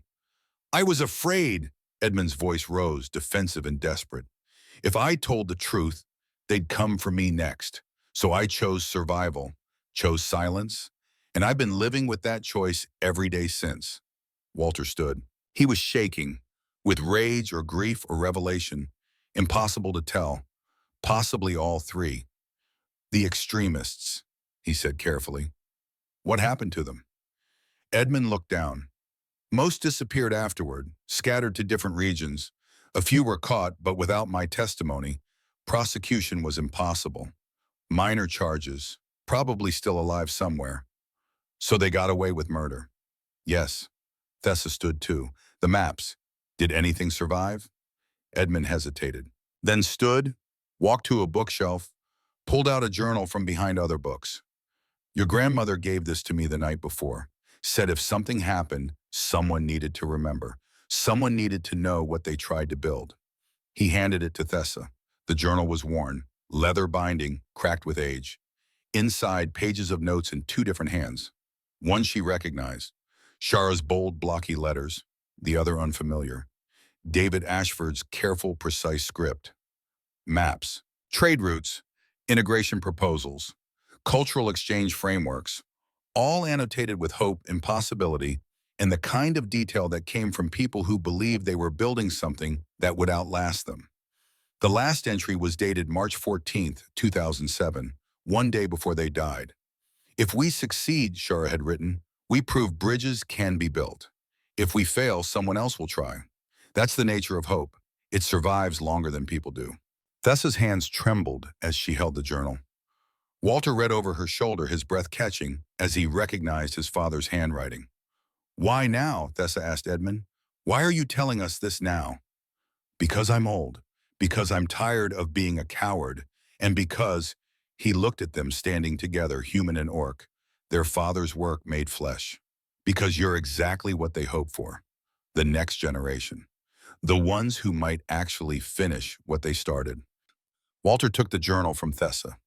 I was afraid, Edmund's voice rose, defensive and desperate. If I told the truth, they'd come for me next. So I chose survival, chose silence, and I've been living with that choice every day since. Walter stood. He was shaking, with rage or grief or revelation. Impossible to tell. Possibly all three. The extremists, he said carefully. What happened to them? Edmund looked down. Most disappeared afterward, scattered to different regions. A few were caught, but without my testimony, prosecution was impossible. Minor charges, probably still alive somewhere. So they got away with murder. Yes, Thessa stood too. The maps. Did anything survive? Edmund hesitated, then stood, walked to a bookshelf, pulled out a journal from behind other books. Your grandmother gave this to me the night before. Said if something happened, someone needed to remember. Someone needed to know what they tried to build. He handed it to Thessa. The journal was worn, leather binding, cracked with age. Inside, pages of notes in two different hands. One she recognized, Shara's bold, blocky letters, the other unfamiliar. David Ashford's careful, precise script. Maps, trade routes, integration proposals, cultural exchange frameworks, all annotated with hope and possibility, and the kind of detail that came from people who believed they were building something that would outlast them. The last entry was dated March 14th, 2007, one day before they died. If we succeed, Shara had written, we prove bridges can be built. If we fail, someone else will try. That's the nature of hope. It survives longer than people do. Thessa's hands trembled as she held the journal. Walter read over her shoulder, his breath catching, as he recognized his father's handwriting. Why now? Thessa asked Edmund. Why are you telling us this now? Because I'm old. Because I'm tired of being a coward. And because he looked at them standing together, human and orc, their father's work made flesh. Because you're exactly what they hope for. The next generation. The ones who might actually finish what they started. Walter took the journal from Thessa,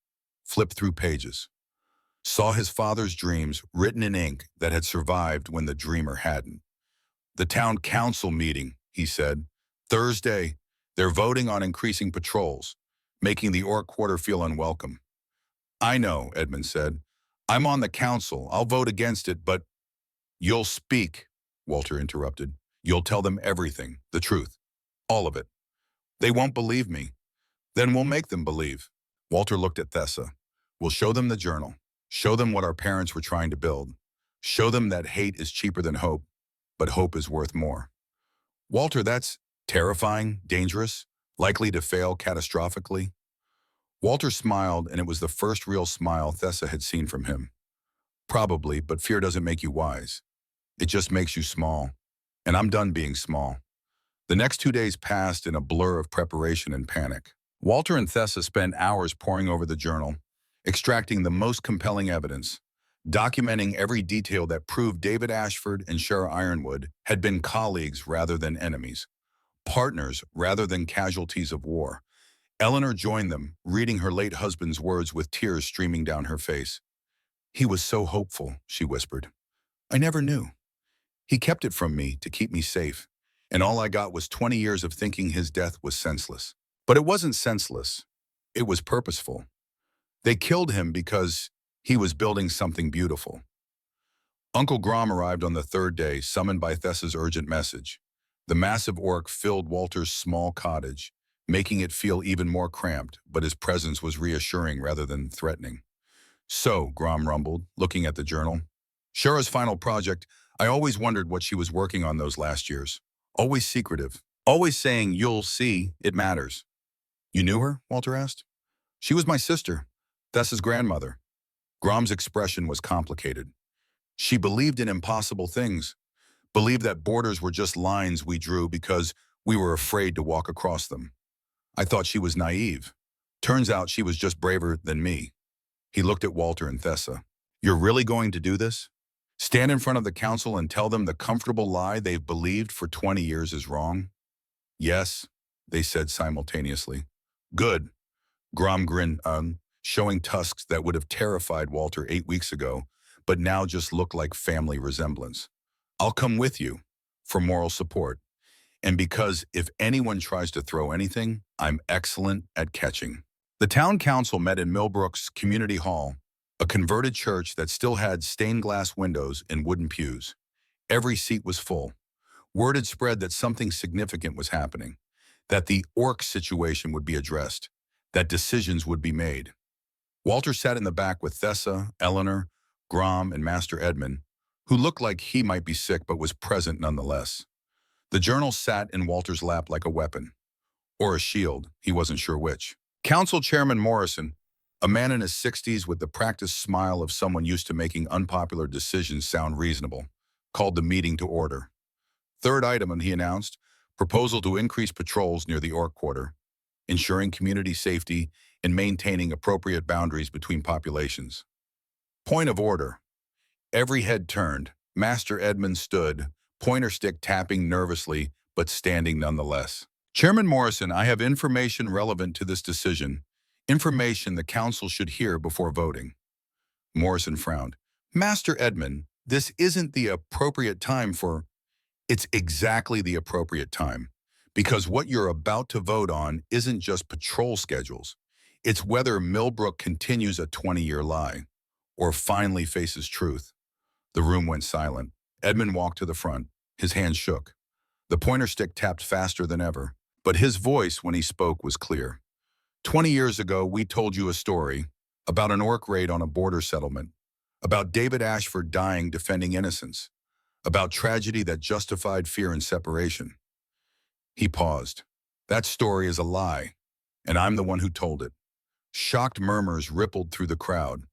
flipped through pages, saw his father's dreams written in ink that had survived when the dreamer hadn't. The town council meeting, he said. Thursday, they're voting on increasing patrols, making the Orc quarter feel unwelcome. I know, Edmund said. I'm on the council. I'll vote against it, but you'll speak, Walter interrupted. You'll tell them everything, the truth, all of it. They won't believe me. Then we'll make them believe. Walter looked at Thessa. We'll show them the journal. Show them what our parents were trying to build. Show them that hate is cheaper than hope, but hope is worth more. Walter, that's terrifying, dangerous, likely to fail catastrophically. Walter smiled, and it was the first real smile Thessa had seen from him. Probably, but fear doesn't make you wise. It just makes you small. And I'm done being small. The next 2 days passed in a blur of preparation and panic. Walter and Thessa spent hours poring over the journal, extracting the most compelling evidence, documenting every detail that proved David Ashford and Shara Ironwood had been colleagues rather than enemies, partners rather than casualties of war. Eleanor joined them, reading her late husband's words with tears streaming down her face. He was so hopeful, she whispered. I never knew. He kept it from me to keep me safe, and all I got was 20 years of thinking his death was senseless. But it wasn't senseless. It was purposeful. They killed him because he was building something beautiful. Uncle Grom arrived on the third day, summoned by Thessa's urgent message. The massive orc filled Walter's small cottage, making it feel even more cramped, but his presence was reassuring rather than threatening. So, Grom rumbled, looking at the journal. Shara's final project, I always wondered what she was working on those last years. Always secretive. Always saying, you'll see, it matters. You knew her? Walter asked. She was my sister, Thessa's grandmother. Grom's expression was complicated. She believed in impossible things, believed that borders were just lines we drew because we were afraid to walk across them. I thought she was naive. Turns out she was just braver than me. He looked at Walter and Thessa. You're really going to do this? Stand in front of the council and tell them the comfortable lie they've believed for 20 years is wrong? Yes, they said simultaneously. Good. Grom grinned, showing tusks that would have terrified Walter 8 weeks ago, but now just looked like family resemblance. I'll come with you for moral support. And because if anyone tries to throw anything, I'm excellent at catching. The town council met in Millbrook's community hall, a converted church that still had stained glass windows and wooden pews. Every seat was full. Word had spread that something significant was happening, that the Orcs situation would be addressed, that decisions would be made. Walter sat in the back with Thessa, Eleanor, Grom, and Master Edmund, who looked like he might be sick but was present nonetheless. The journal sat in Walter's lap like a weapon, or a shield, he wasn't sure which. Council Chairman Morrison, a man in his 60s with the practiced smile of someone used to making unpopular decisions sound reasonable, called the meeting to order. Third item, and he announced, proposal to increase patrols near the Orc quarter, ensuring community safety and maintaining appropriate boundaries between populations. Point of order. Every head turned. Master Edmund stood, pointer stick tapping nervously, but standing nonetheless. Chairman Morrison, I have information relevant to this decision. Information the council should hear before voting. Morrison frowned. Master Edmund, this isn't the appropriate time for... It's exactly the appropriate time. Because what you're about to vote on isn't just patrol schedules. It's whether Millbrook continues a 20-year lie or finally faces truth. The room went silent. Edmund walked to the front. His hands shook. The pointer stick tapped faster than ever. But his voice, when he spoke, was clear. 20 years ago, we told you a story about an orc raid on a border settlement, about David Ashford dying defending innocence, about tragedy that justified fear and separation. He paused. That story is a lie, and I'm the one who told it. Shocked murmurs rippled through the crowd.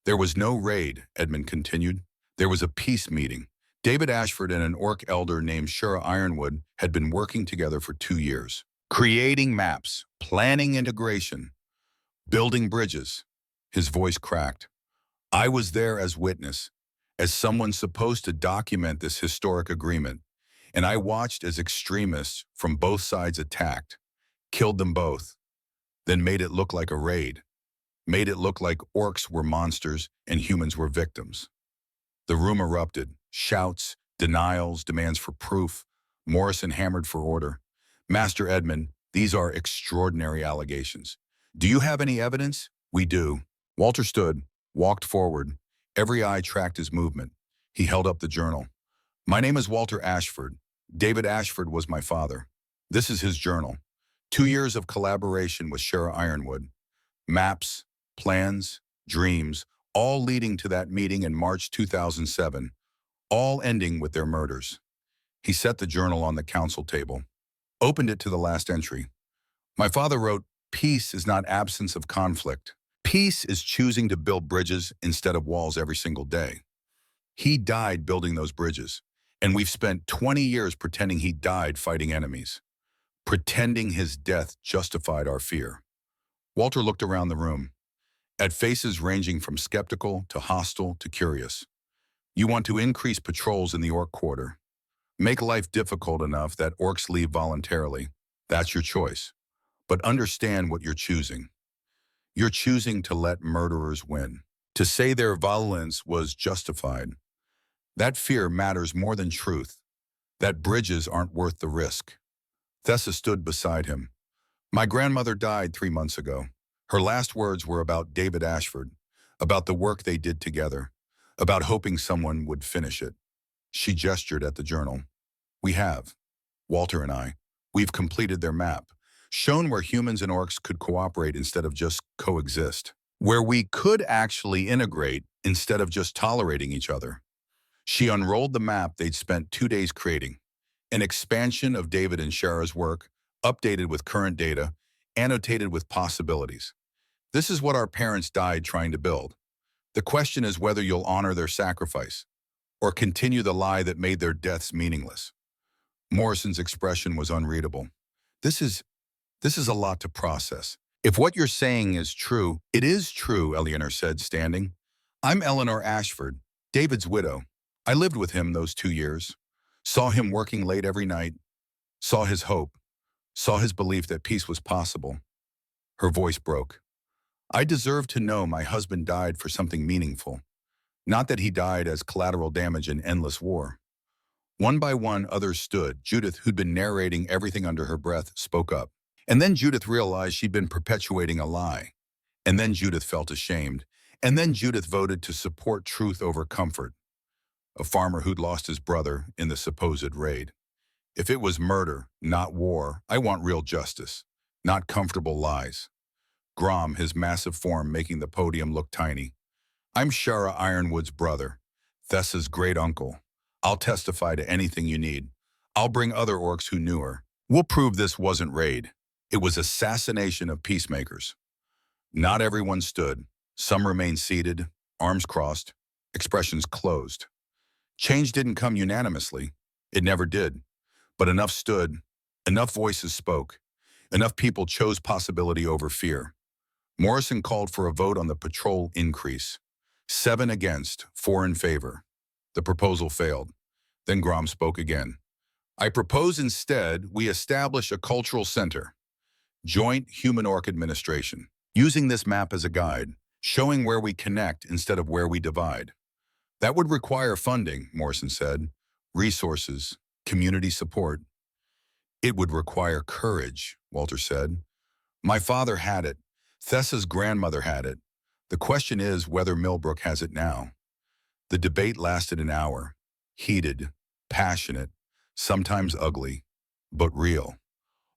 There was no raid, Edmund continued. There was a peace meeting. David Ashford and an orc elder named Shura Ironwood had been working together for 2 years, creating maps, planning integration, building bridges. His voice cracked. I was there as witness, as someone supposed to document this historic agreement, and I watched as extremists from both sides attacked, killed them both, then made it look like a raid, made it look like orcs were monsters and humans were victims. The room erupted. Shouts, denials, demands for proof. Morrison hammered for order. Master Edmund, these are extraordinary allegations. Do you have any evidence? We do. Walter stood, walked forward. Every eye tracked his movement. He held up the journal. My name is Walter Ashford. David Ashford was my father. This is his journal. 2 years of collaboration with Shura Ironwood. Maps, plans, dreams, all leading to that meeting in March 2007. All ending with their murders. He set the journal on the council table, opened it to the last entry. My father wrote, peace is not absence of conflict. Peace is choosing to build bridges instead of walls every single day. He died building those bridges, and we've spent 20 years pretending he died fighting enemies, pretending his death justified our fear. Walter looked around the room, at faces ranging from skeptical to hostile to curious. You want to increase patrols in the Orc quarter. Make life difficult enough that orcs leave voluntarily. That's your choice. But understand what you're choosing. You're choosing to let murderers win. To say their violence was justified. That fear matters more than truth. That bridges aren't worth the risk. Thessa stood beside him. My grandmother died 3 months ago. Her last words were about David Ashford, about the work they did together, about hoping someone would finish it. She gestured at the journal. We have, Walter and I, we've completed their map, shown where humans and orcs could cooperate instead of just coexist, where we could actually integrate instead of just tolerating each other. She unrolled the map they'd spent 2 days creating, an expansion of David and Shara's work, updated with current data, annotated with possibilities. This is what our parents died trying to build. The question is whether you'll honor their sacrifice or continue the lie that made their deaths meaningless. Morrison's expression was unreadable. This is a lot to process. If what you're saying is true, it is true, Eleanor said, standing. I'm Eleanor Ashford, David's widow. I lived with him those 2 years, saw him working late every night, saw his hope, saw his belief that peace was possible. Her voice broke. I deserve to know my husband died for something meaningful, not that he died as collateral damage in endless war. One by one, others stood. Judith, who'd been narrating everything under her breath, spoke up. And then Judith realized she'd been perpetuating a lie. And then Judith felt ashamed. And then Judith voted to support truth over comfort. A farmer who'd lost his brother in the supposed raid. If it was murder, not war, I want real justice, not comfortable lies. Grom, his massive form making the podium look tiny. I'm Shara Ironwood's brother, Thessa's great uncle. I'll testify to anything you need. I'll bring other orcs who knew her. We'll prove this wasn't raid. It was assassination of peacemakers. Not everyone stood. Some remained seated, arms crossed, expressions closed. Change didn't come unanimously. It never did. But enough stood, enough voices spoke, enough people chose possibility over fear. Morrison called for a vote on the patrol increase. 7 against, 4 in favor. The proposal failed. Then Grom spoke again. I propose instead we establish a cultural center, joint human-orc administration, using this map as a guide, showing where we connect instead of where we divide. That would require funding, Morrison said, resources, community support. It would require courage, Walter said. My father had it. Thessa's grandmother had it. The question is whether Millbrook has it now. The debate lasted an hour, heated, passionate, sometimes ugly, but real.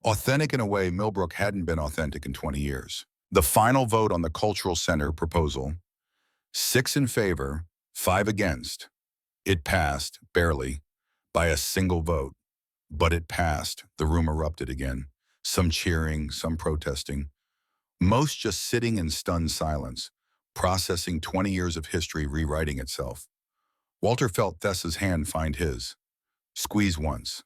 Authentic in a way Millbrook hadn't been authentic in 20 years. The final vote on the Cultural Center proposal, 6 in favor, 5 against. It passed, barely, by a single vote. But it passed. The room erupted again. Some cheering, some protesting. Most just sitting in stunned silence, processing 20 years of history rewriting itself. Walter felt Thessa's hand find his. Squeeze once.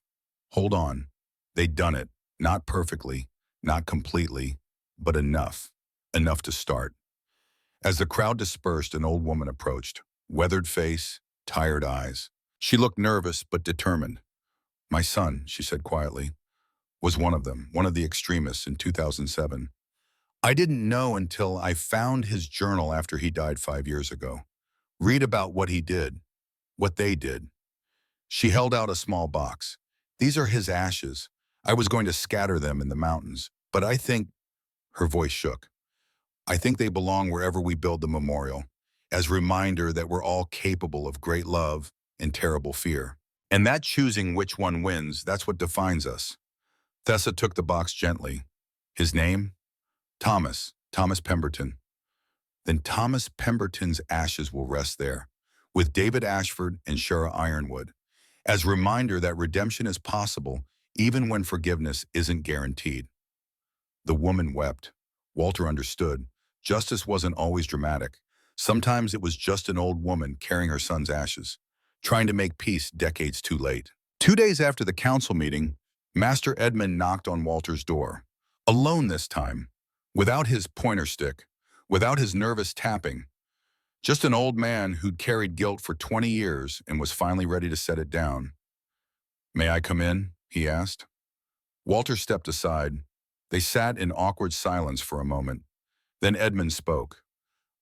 Hold on. They'd done it. Not perfectly, not completely, but enough. Enough to start. As the crowd dispersed, an old woman approached. Weathered face, tired eyes. She looked nervous but determined. My son, she said quietly, was one of them, one of the extremists in 2007. I didn't know until I found his journal after he died 5 years ago. Read about what he did, what they did. She held out a small box. These are his ashes. I was going to scatter them in the mountains, but I think, her voice shook, I think they belong wherever we build the memorial, as reminder that we're all capable of great love and terrible fear. And that choosing which one wins, that's what defines us. Thessa took the box gently. His name? Thomas Pemberton. Then Thomas Pemberton's ashes will rest there, with David Ashford and Shara Ironwood, as reminder that redemption is possible even when forgiveness isn't guaranteed. The woman wept. Walter understood. Justice wasn't always dramatic. Sometimes it was just an old woman carrying her son's ashes, trying to make peace decades too late. 2 days after the council meeting, Master Edmund knocked on Walter's door. Alone this time, without his pointer stick, without his nervous tapping. Just an old man who'd carried guilt for 20 years and was finally ready to set it down. May I come in? He asked. Walter stepped aside. They sat in awkward silence for a moment. Then Edmund spoke.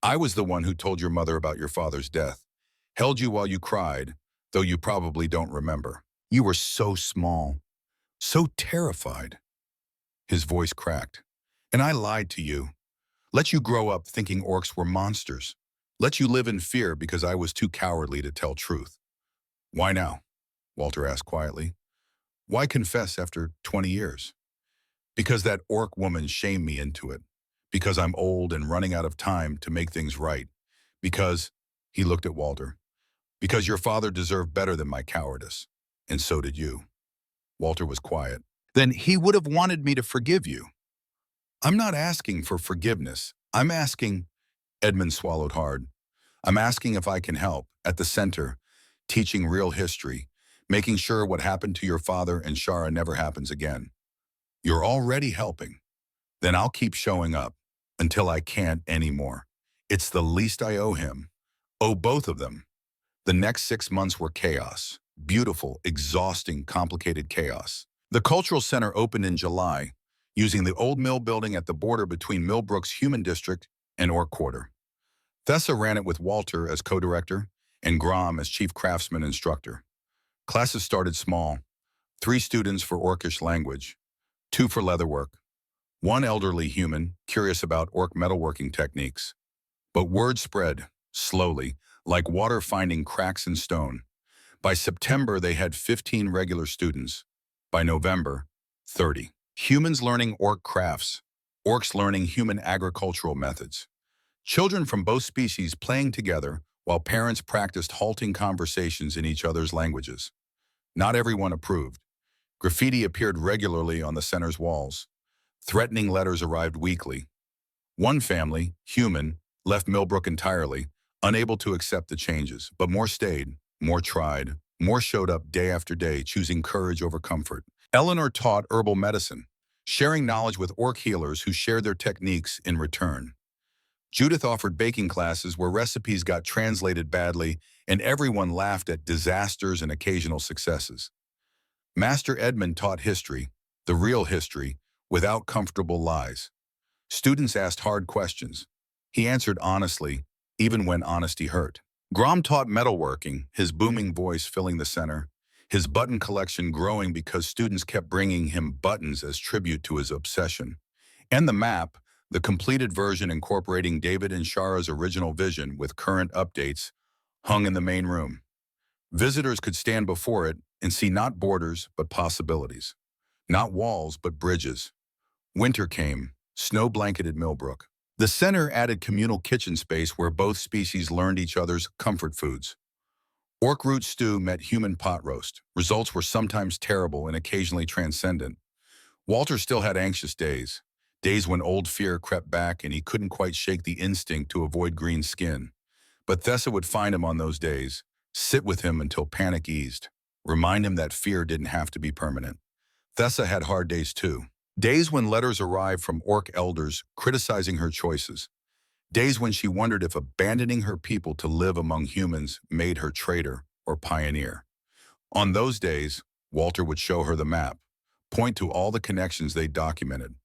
I was the one who told your mother about your father's death. Held you while you cried, though you probably don't remember. You were so small, so terrified. His voice cracked. And I lied to you. Let you grow up thinking orcs were monsters. Let you live in fear because I was too cowardly to tell truth. Why now? Walter asked quietly. Why confess after 20 years? Because that orc woman shamed me into it. Because I'm old and running out of time to make things right. Because, he looked at Walter, because your father deserved better than my cowardice. And so did you. Walter was quiet. Then he would have wanted me to forgive you. I'm not asking for forgiveness. I'm asking, Edmund swallowed hard. I'm asking if I can help, at the center, teaching real history, making sure what happened to your father and Shara never happens again. You're already helping. Then I'll keep showing up, until I can't anymore. It's the least I owe him. Owe both of them. The next 6 months were chaos. Beautiful, exhausting, complicated chaos. The Cultural Center opened in July, using the old mill building at the border between Millbrook's Human District and Orc Quarter. Thessa ran it with Walter as co-director and Grom as chief craftsman instructor. Classes started small, 3 students for Orcish language, 2 for leatherwork, 1 elderly human curious about orc metalworking techniques. But word spread, slowly, like water finding cracks in stone. By September, they had 15 regular students. By November, 30. Humans learning orc crafts, orcs learning human agricultural methods. Children from both species playing together while parents practiced halting conversations in each other's languages. Not everyone approved. Graffiti appeared regularly on the center's walls. Threatening letters arrived weekly. One family, human, left Millbrook entirely, unable to accept the changes, but more stayed, more tried, More showed up day after day, choosing courage over comfort. Eleanor taught herbal medicine, sharing knowledge with orc healers who shared their techniques in return. Judith offered baking classes where recipes got translated badly and everyone laughed at disasters and occasional successes. Master Edmund taught history, the real history, without comfortable lies. Students asked hard questions. He answered honestly, even when honesty hurt. Grom taught metalworking, his booming voice filling the center, his button collection growing because students kept bringing him buttons as tribute to his obsession. And the map, the completed version incorporating David and Shara's original vision with current updates, hung in the main room. Visitors could stand before it and see not borders but possibilities, not walls but bridges. Winter came, snow-blanketed Millbrook. The center added communal kitchen space where both species learned each other's comfort foods. Orc root stew met human pot roast. Results were sometimes terrible and occasionally transcendent. Walter still had anxious days, days when old fear crept back and he couldn't quite shake the instinct to avoid green skin. But Thessa would find him on those days, sit with him until panic eased, remind him that fear didn't have to be permanent. Thessa had hard days too. Days when letters arrived from orc elders criticizing her choices. Days when she wondered if abandoning her people to live among humans made her traitor or pioneer. On those days, Walter would show her the map, point to all the connections they documented,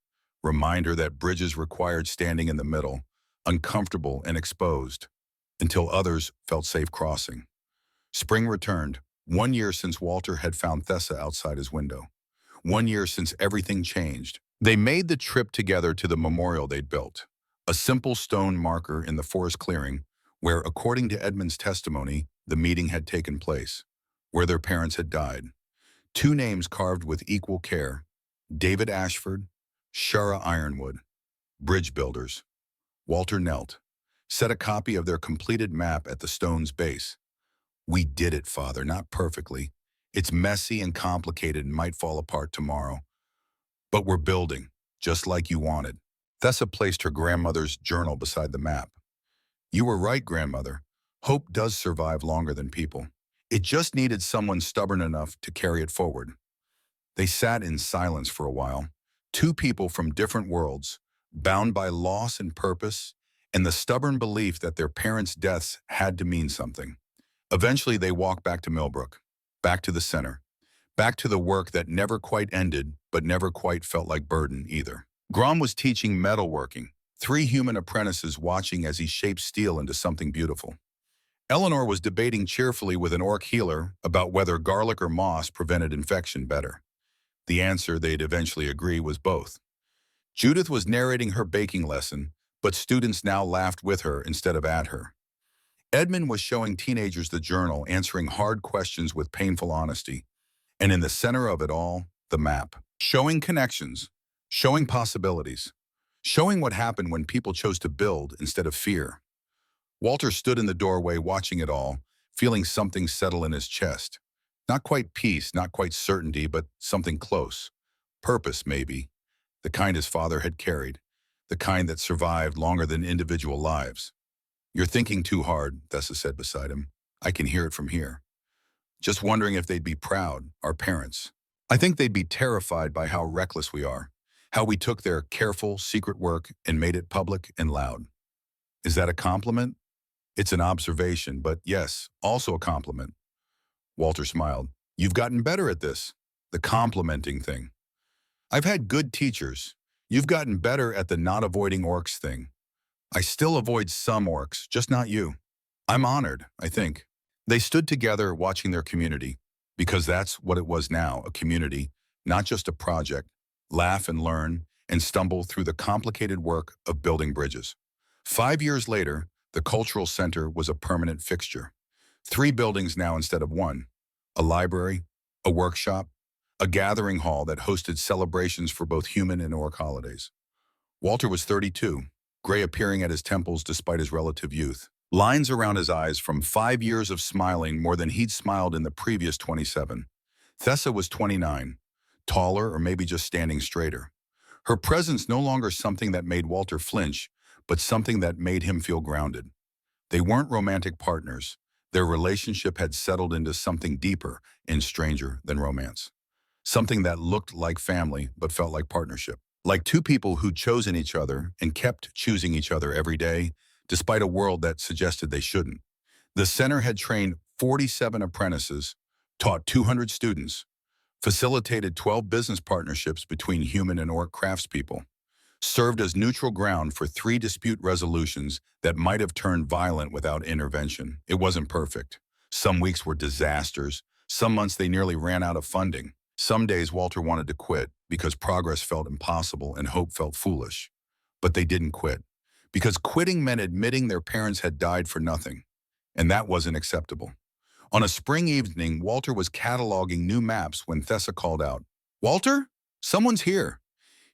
remind her that bridges required standing in the middle, uncomfortable and exposed, until others felt safe crossing. Spring returned, 1 year since Walter had found Thessa outside his window. 1 year since everything changed. They made the trip together to the memorial they'd built, a simple stone marker in the forest clearing where, according to Edmund's testimony, the meeting had taken place, where their parents had died. 2 names carved with equal care, David Ashford, Shara Ironwood, bridge builders. Walter knelt, set a copy of their completed map at the stone's base. "We did it, Father, not perfectly. It's messy and complicated and might fall apart tomorrow. But we're building, just like you wanted." Thessa placed her grandmother's journal beside the map. "You were right, grandmother. Hope does survive longer than people. It just needed someone stubborn enough to carry it forward." They sat in silence for a while, 2 people from different worlds, bound by loss and purpose, and the stubborn belief that their parents' deaths had to mean something. Eventually, they walked back to Millbrook, back to the center, back to the work that never quite ended, but never quite felt like burden either. Grom was teaching metalworking, 3 human apprentices watching as he shaped steel into something beautiful. Eleanor was debating cheerfully with an orc healer about whether garlic or moss prevented infection better. The answer, they'd eventually agree, was both. Judith was narrating her baking lesson, but students now laughed with her instead of at her. Edmund was showing teenagers the journal, answering hard questions with painful honesty. And in the center of it all, the map. Showing connections, showing possibilities, showing what happened when people chose to build instead of fear. Walter stood in the doorway watching it all, feeling something settle in his chest. Not quite peace, not quite certainty, but something close. Purpose, maybe. The kind his father had carried. The kind that survived longer than individual lives. "You're thinking too hard," Thessa said beside him. "I can hear it from here. Just wondering if they'd be proud, our parents. I think they'd be terrified by how reckless we are, how we took their careful, secret work and made it public and loud." "Is that a compliment?" "It's an observation, but yes, also a compliment." Walter smiled. "You've gotten better at this, the complimenting thing. I've had good teachers. You've gotten better at the not avoiding orcs thing. I still avoid some orcs, just not you." "I'm honored, I think." They stood together watching their community, because that's what it was now, a community, not just a project, laugh and learn, and stumble through the complicated work of building bridges. 5 years later, the cultural center was a permanent fixture. 3 buildings now instead of 1, a library, a workshop, a gathering hall that hosted celebrations for both human and orc holidays. Walter was 32, gray appearing at his temples despite his relative youth. Lines around his eyes from 5 years of smiling more than he'd smiled in the previous 27. Thessa was 29, taller or maybe just standing straighter. Her presence no longer something that made Walter flinch, but something that made him feel grounded. They weren't romantic partners. Their relationship had settled into something deeper and stranger than romance. Something that looked like family but felt like partnership. Like two people who'd chosen each other and kept choosing each other every day, despite a world that suggested they shouldn't. The center had trained 47 apprentices, taught 200 students, facilitated 12 business partnerships between human and orc craftspeople, served as neutral ground for 3 dispute resolutions that might have turned violent without intervention. It wasn't perfect. Some weeks were disasters. Some months they nearly ran out of funding. Some days Walter wanted to quit because progress felt impossible and hope felt foolish. But they didn't quit, because quitting meant admitting their parents had died for nothing, and that wasn't acceptable. On a spring evening, Walter was cataloging new maps when Thessa called out, "Walter, someone's here."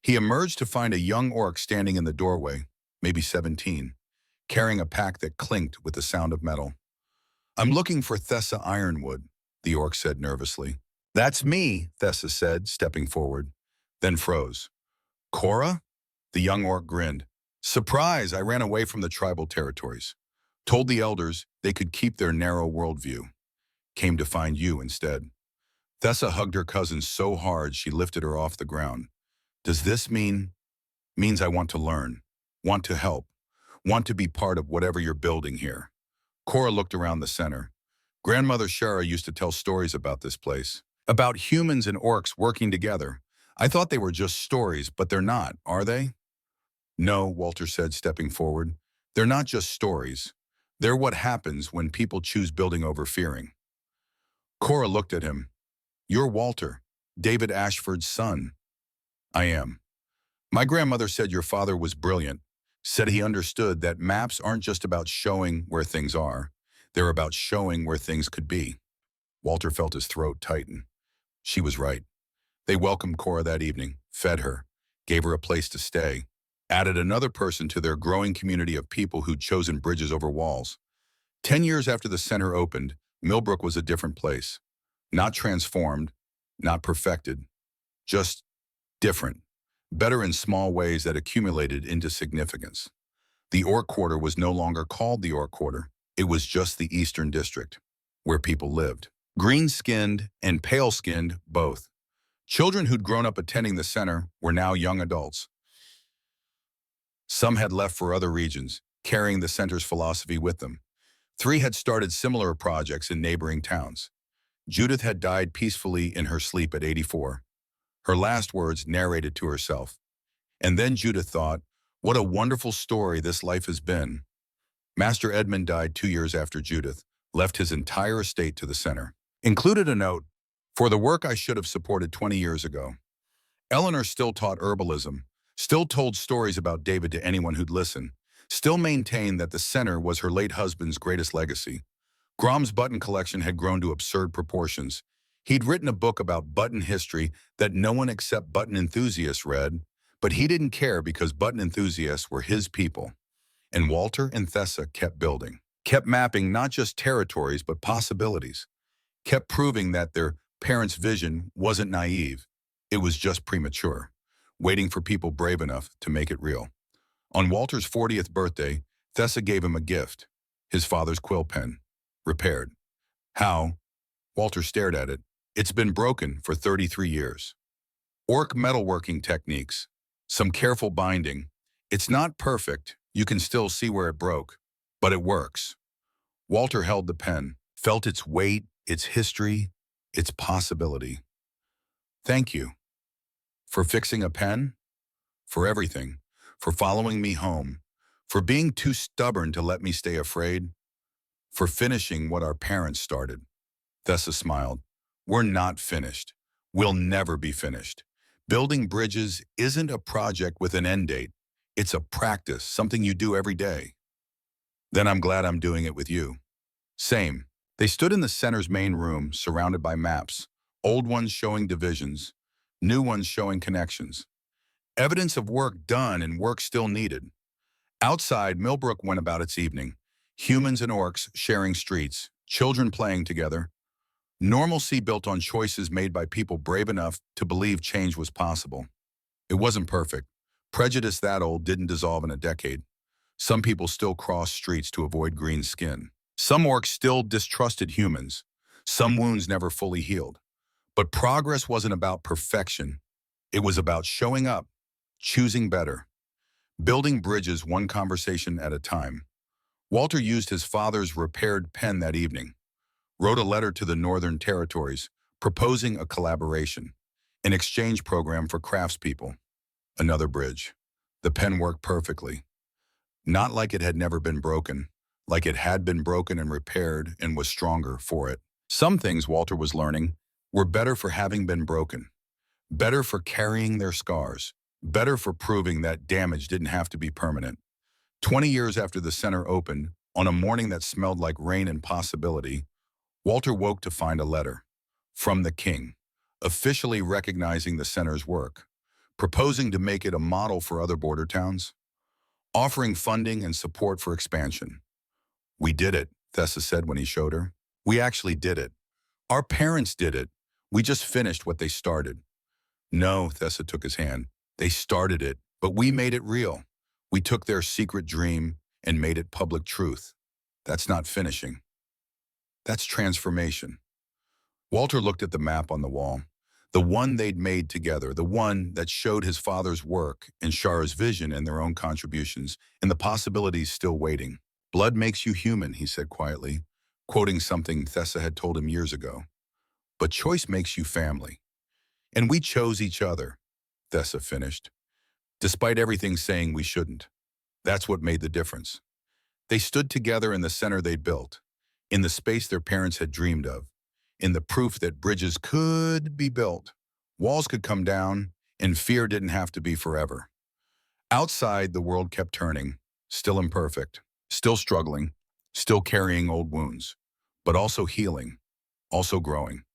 He emerged to find a young orc standing in the doorway, maybe 17, carrying a pack that clinked with the sound of metal. "I'm looking for Thessa Ironwood," the orc said nervously. "That's me," Thessa said, stepping forward, then froze. "Cora?" The young orc grinned. "Surprise, I ran away from the tribal territories. Told the elders they could keep their narrow worldview. Came to find you instead." Thessa hugged her cousin so hard she lifted her off the ground. "Does this means I want to learn, want to help, want to be part of whatever you're building here." Cora looked around the center. Grandmother Shara used to tell stories about this place, about humans and orcs working together. I thought they were just stories, but they're not, are they? "No," Walter said, stepping forward. "They're not just stories. They're what happens when people choose building over fearing." Cora looked at him. "You're Walter, David Ashford's son." "I am. My grandmother said your father was brilliant, said he understood that maps aren't just about showing where things are, they're about showing where things could be." Walter felt his throat tighten. She was right. They welcomed Cora that evening, fed her, gave her a place to stay, added another person to their growing community of people who'd chosen bridges over walls. 10 years after the center opened, Millbrook was a different place. Not transformed, not perfected, just different. Better in small ways that accumulated into significance. The Orc Quarter was no longer called the Orc Quarter. It was just the Eastern District, where people lived. Green-skinned and pale-skinned, both. Children who'd grown up attending the center were now young adults. Some had left for other regions, carrying the center's philosophy with them. 3 had started similar projects in neighboring towns. Judith had died peacefully in her sleep at 84. Her last words narrated to herself. And then Judith thought, what a wonderful story this life has been. Master Edmund died 2 years after Judith, left his entire estate to the center. Included a note, "For the work I should have supported 20 years ago." Eleanor still taught herbalism, still told stories about David to anyone who'd listen, still maintained that the center was her late husband's greatest legacy. Grom's button collection had grown to absurd proportions. He'd written a book about button history that no one except button enthusiasts read, but he didn't care because button enthusiasts were his people. And Walter and Thessa kept building, kept mapping not just territories but possibilities, kept proving that their parents' vision wasn't naive. It was just premature, waiting for people brave enough to make it real. On Walter's 40th birthday, Thessa gave him a gift, his father's quill pen, repaired. "How?" Walter stared at it. "It's been broken for 33 years. Orc metalworking techniques, some careful binding. It's not perfect, you can still see where it broke, but it works." Walter held the pen, felt its weight, its history, its possibility. "Thank you. For fixing a pen? For everything. For following me home. For being too stubborn to let me stay afraid. For finishing what our parents started." Thessa smiled. "We're not finished. We'll never be finished. Building bridges isn't a project with an end date. It's a practice, something you do every day." "Then I'm glad I'm doing it with you." "Same." They stood in the center's main room, surrounded by maps, old ones showing divisions, new ones showing connections. Evidence of work done and work still needed. Outside, Millbrook went about its evening. Humans and orcs sharing streets, children playing together. Normalcy built on choices made by people brave enough to believe change was possible. It wasn't perfect. Prejudice that old didn't dissolve in a decade. Some people still crossed streets to avoid green skin. Some orcs still distrusted humans. Some wounds never fully healed. But progress wasn't about perfection. It was about showing up, choosing better, building bridges one conversation at a time. Walter used his father's repaired pen that evening, wrote a letter to the Northern Territories, proposing a collaboration, an exchange program for craftspeople. Another bridge. The pen worked perfectly. Not like it had never been broken, like it had been broken and repaired and was stronger for it. Some things, Walter was learning, were better for having been broken, better for carrying their scars, better for proving that damage didn't have to be permanent. 20 years after the center opened, on a morning that smelled like rain and possibility, Walter woke to find a letter from the king, officially recognizing the center's work, proposing to make it a model for other border towns, offering funding and support for expansion. "We did it," Thessa said when he showed her. "We actually did it. Our parents did it. We just finished what they started." "No," Thessa took his hand. "They started it, but we made it real. We took their secret dream and made it public truth. That's not finishing. That's transformation." Walter looked at the map on the wall, the one they'd made together, the one that showed his father's work and Shara's vision and their own contributions, and the possibilities still waiting. "Blood makes you human," he said quietly, quoting something Thessa had told him years ago. "But choice makes you family. And we chose each other," Thessa finished, "despite everything saying we shouldn't. That's what made the difference." They stood together in the center they'd built, in the space their parents had dreamed of, in the proof that bridges could be built, walls could come down, and fear didn't have to be forever. Outside, the world kept turning, still imperfect, still struggling, still carrying old wounds, but also healing, also growing,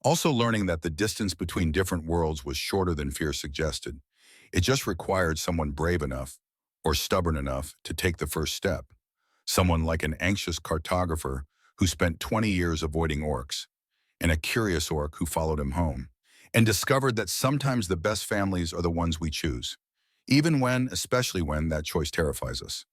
also learning that the distance between different worlds was shorter than fear suggested. It just required someone brave enough or stubborn enough to take the first step. Someone like an anxious cartographer who spent 20 years avoiding orcs, and a curious orc who followed him home, and discovered that sometimes the best families are the ones we choose, even when, especially when, that choice terrifies us.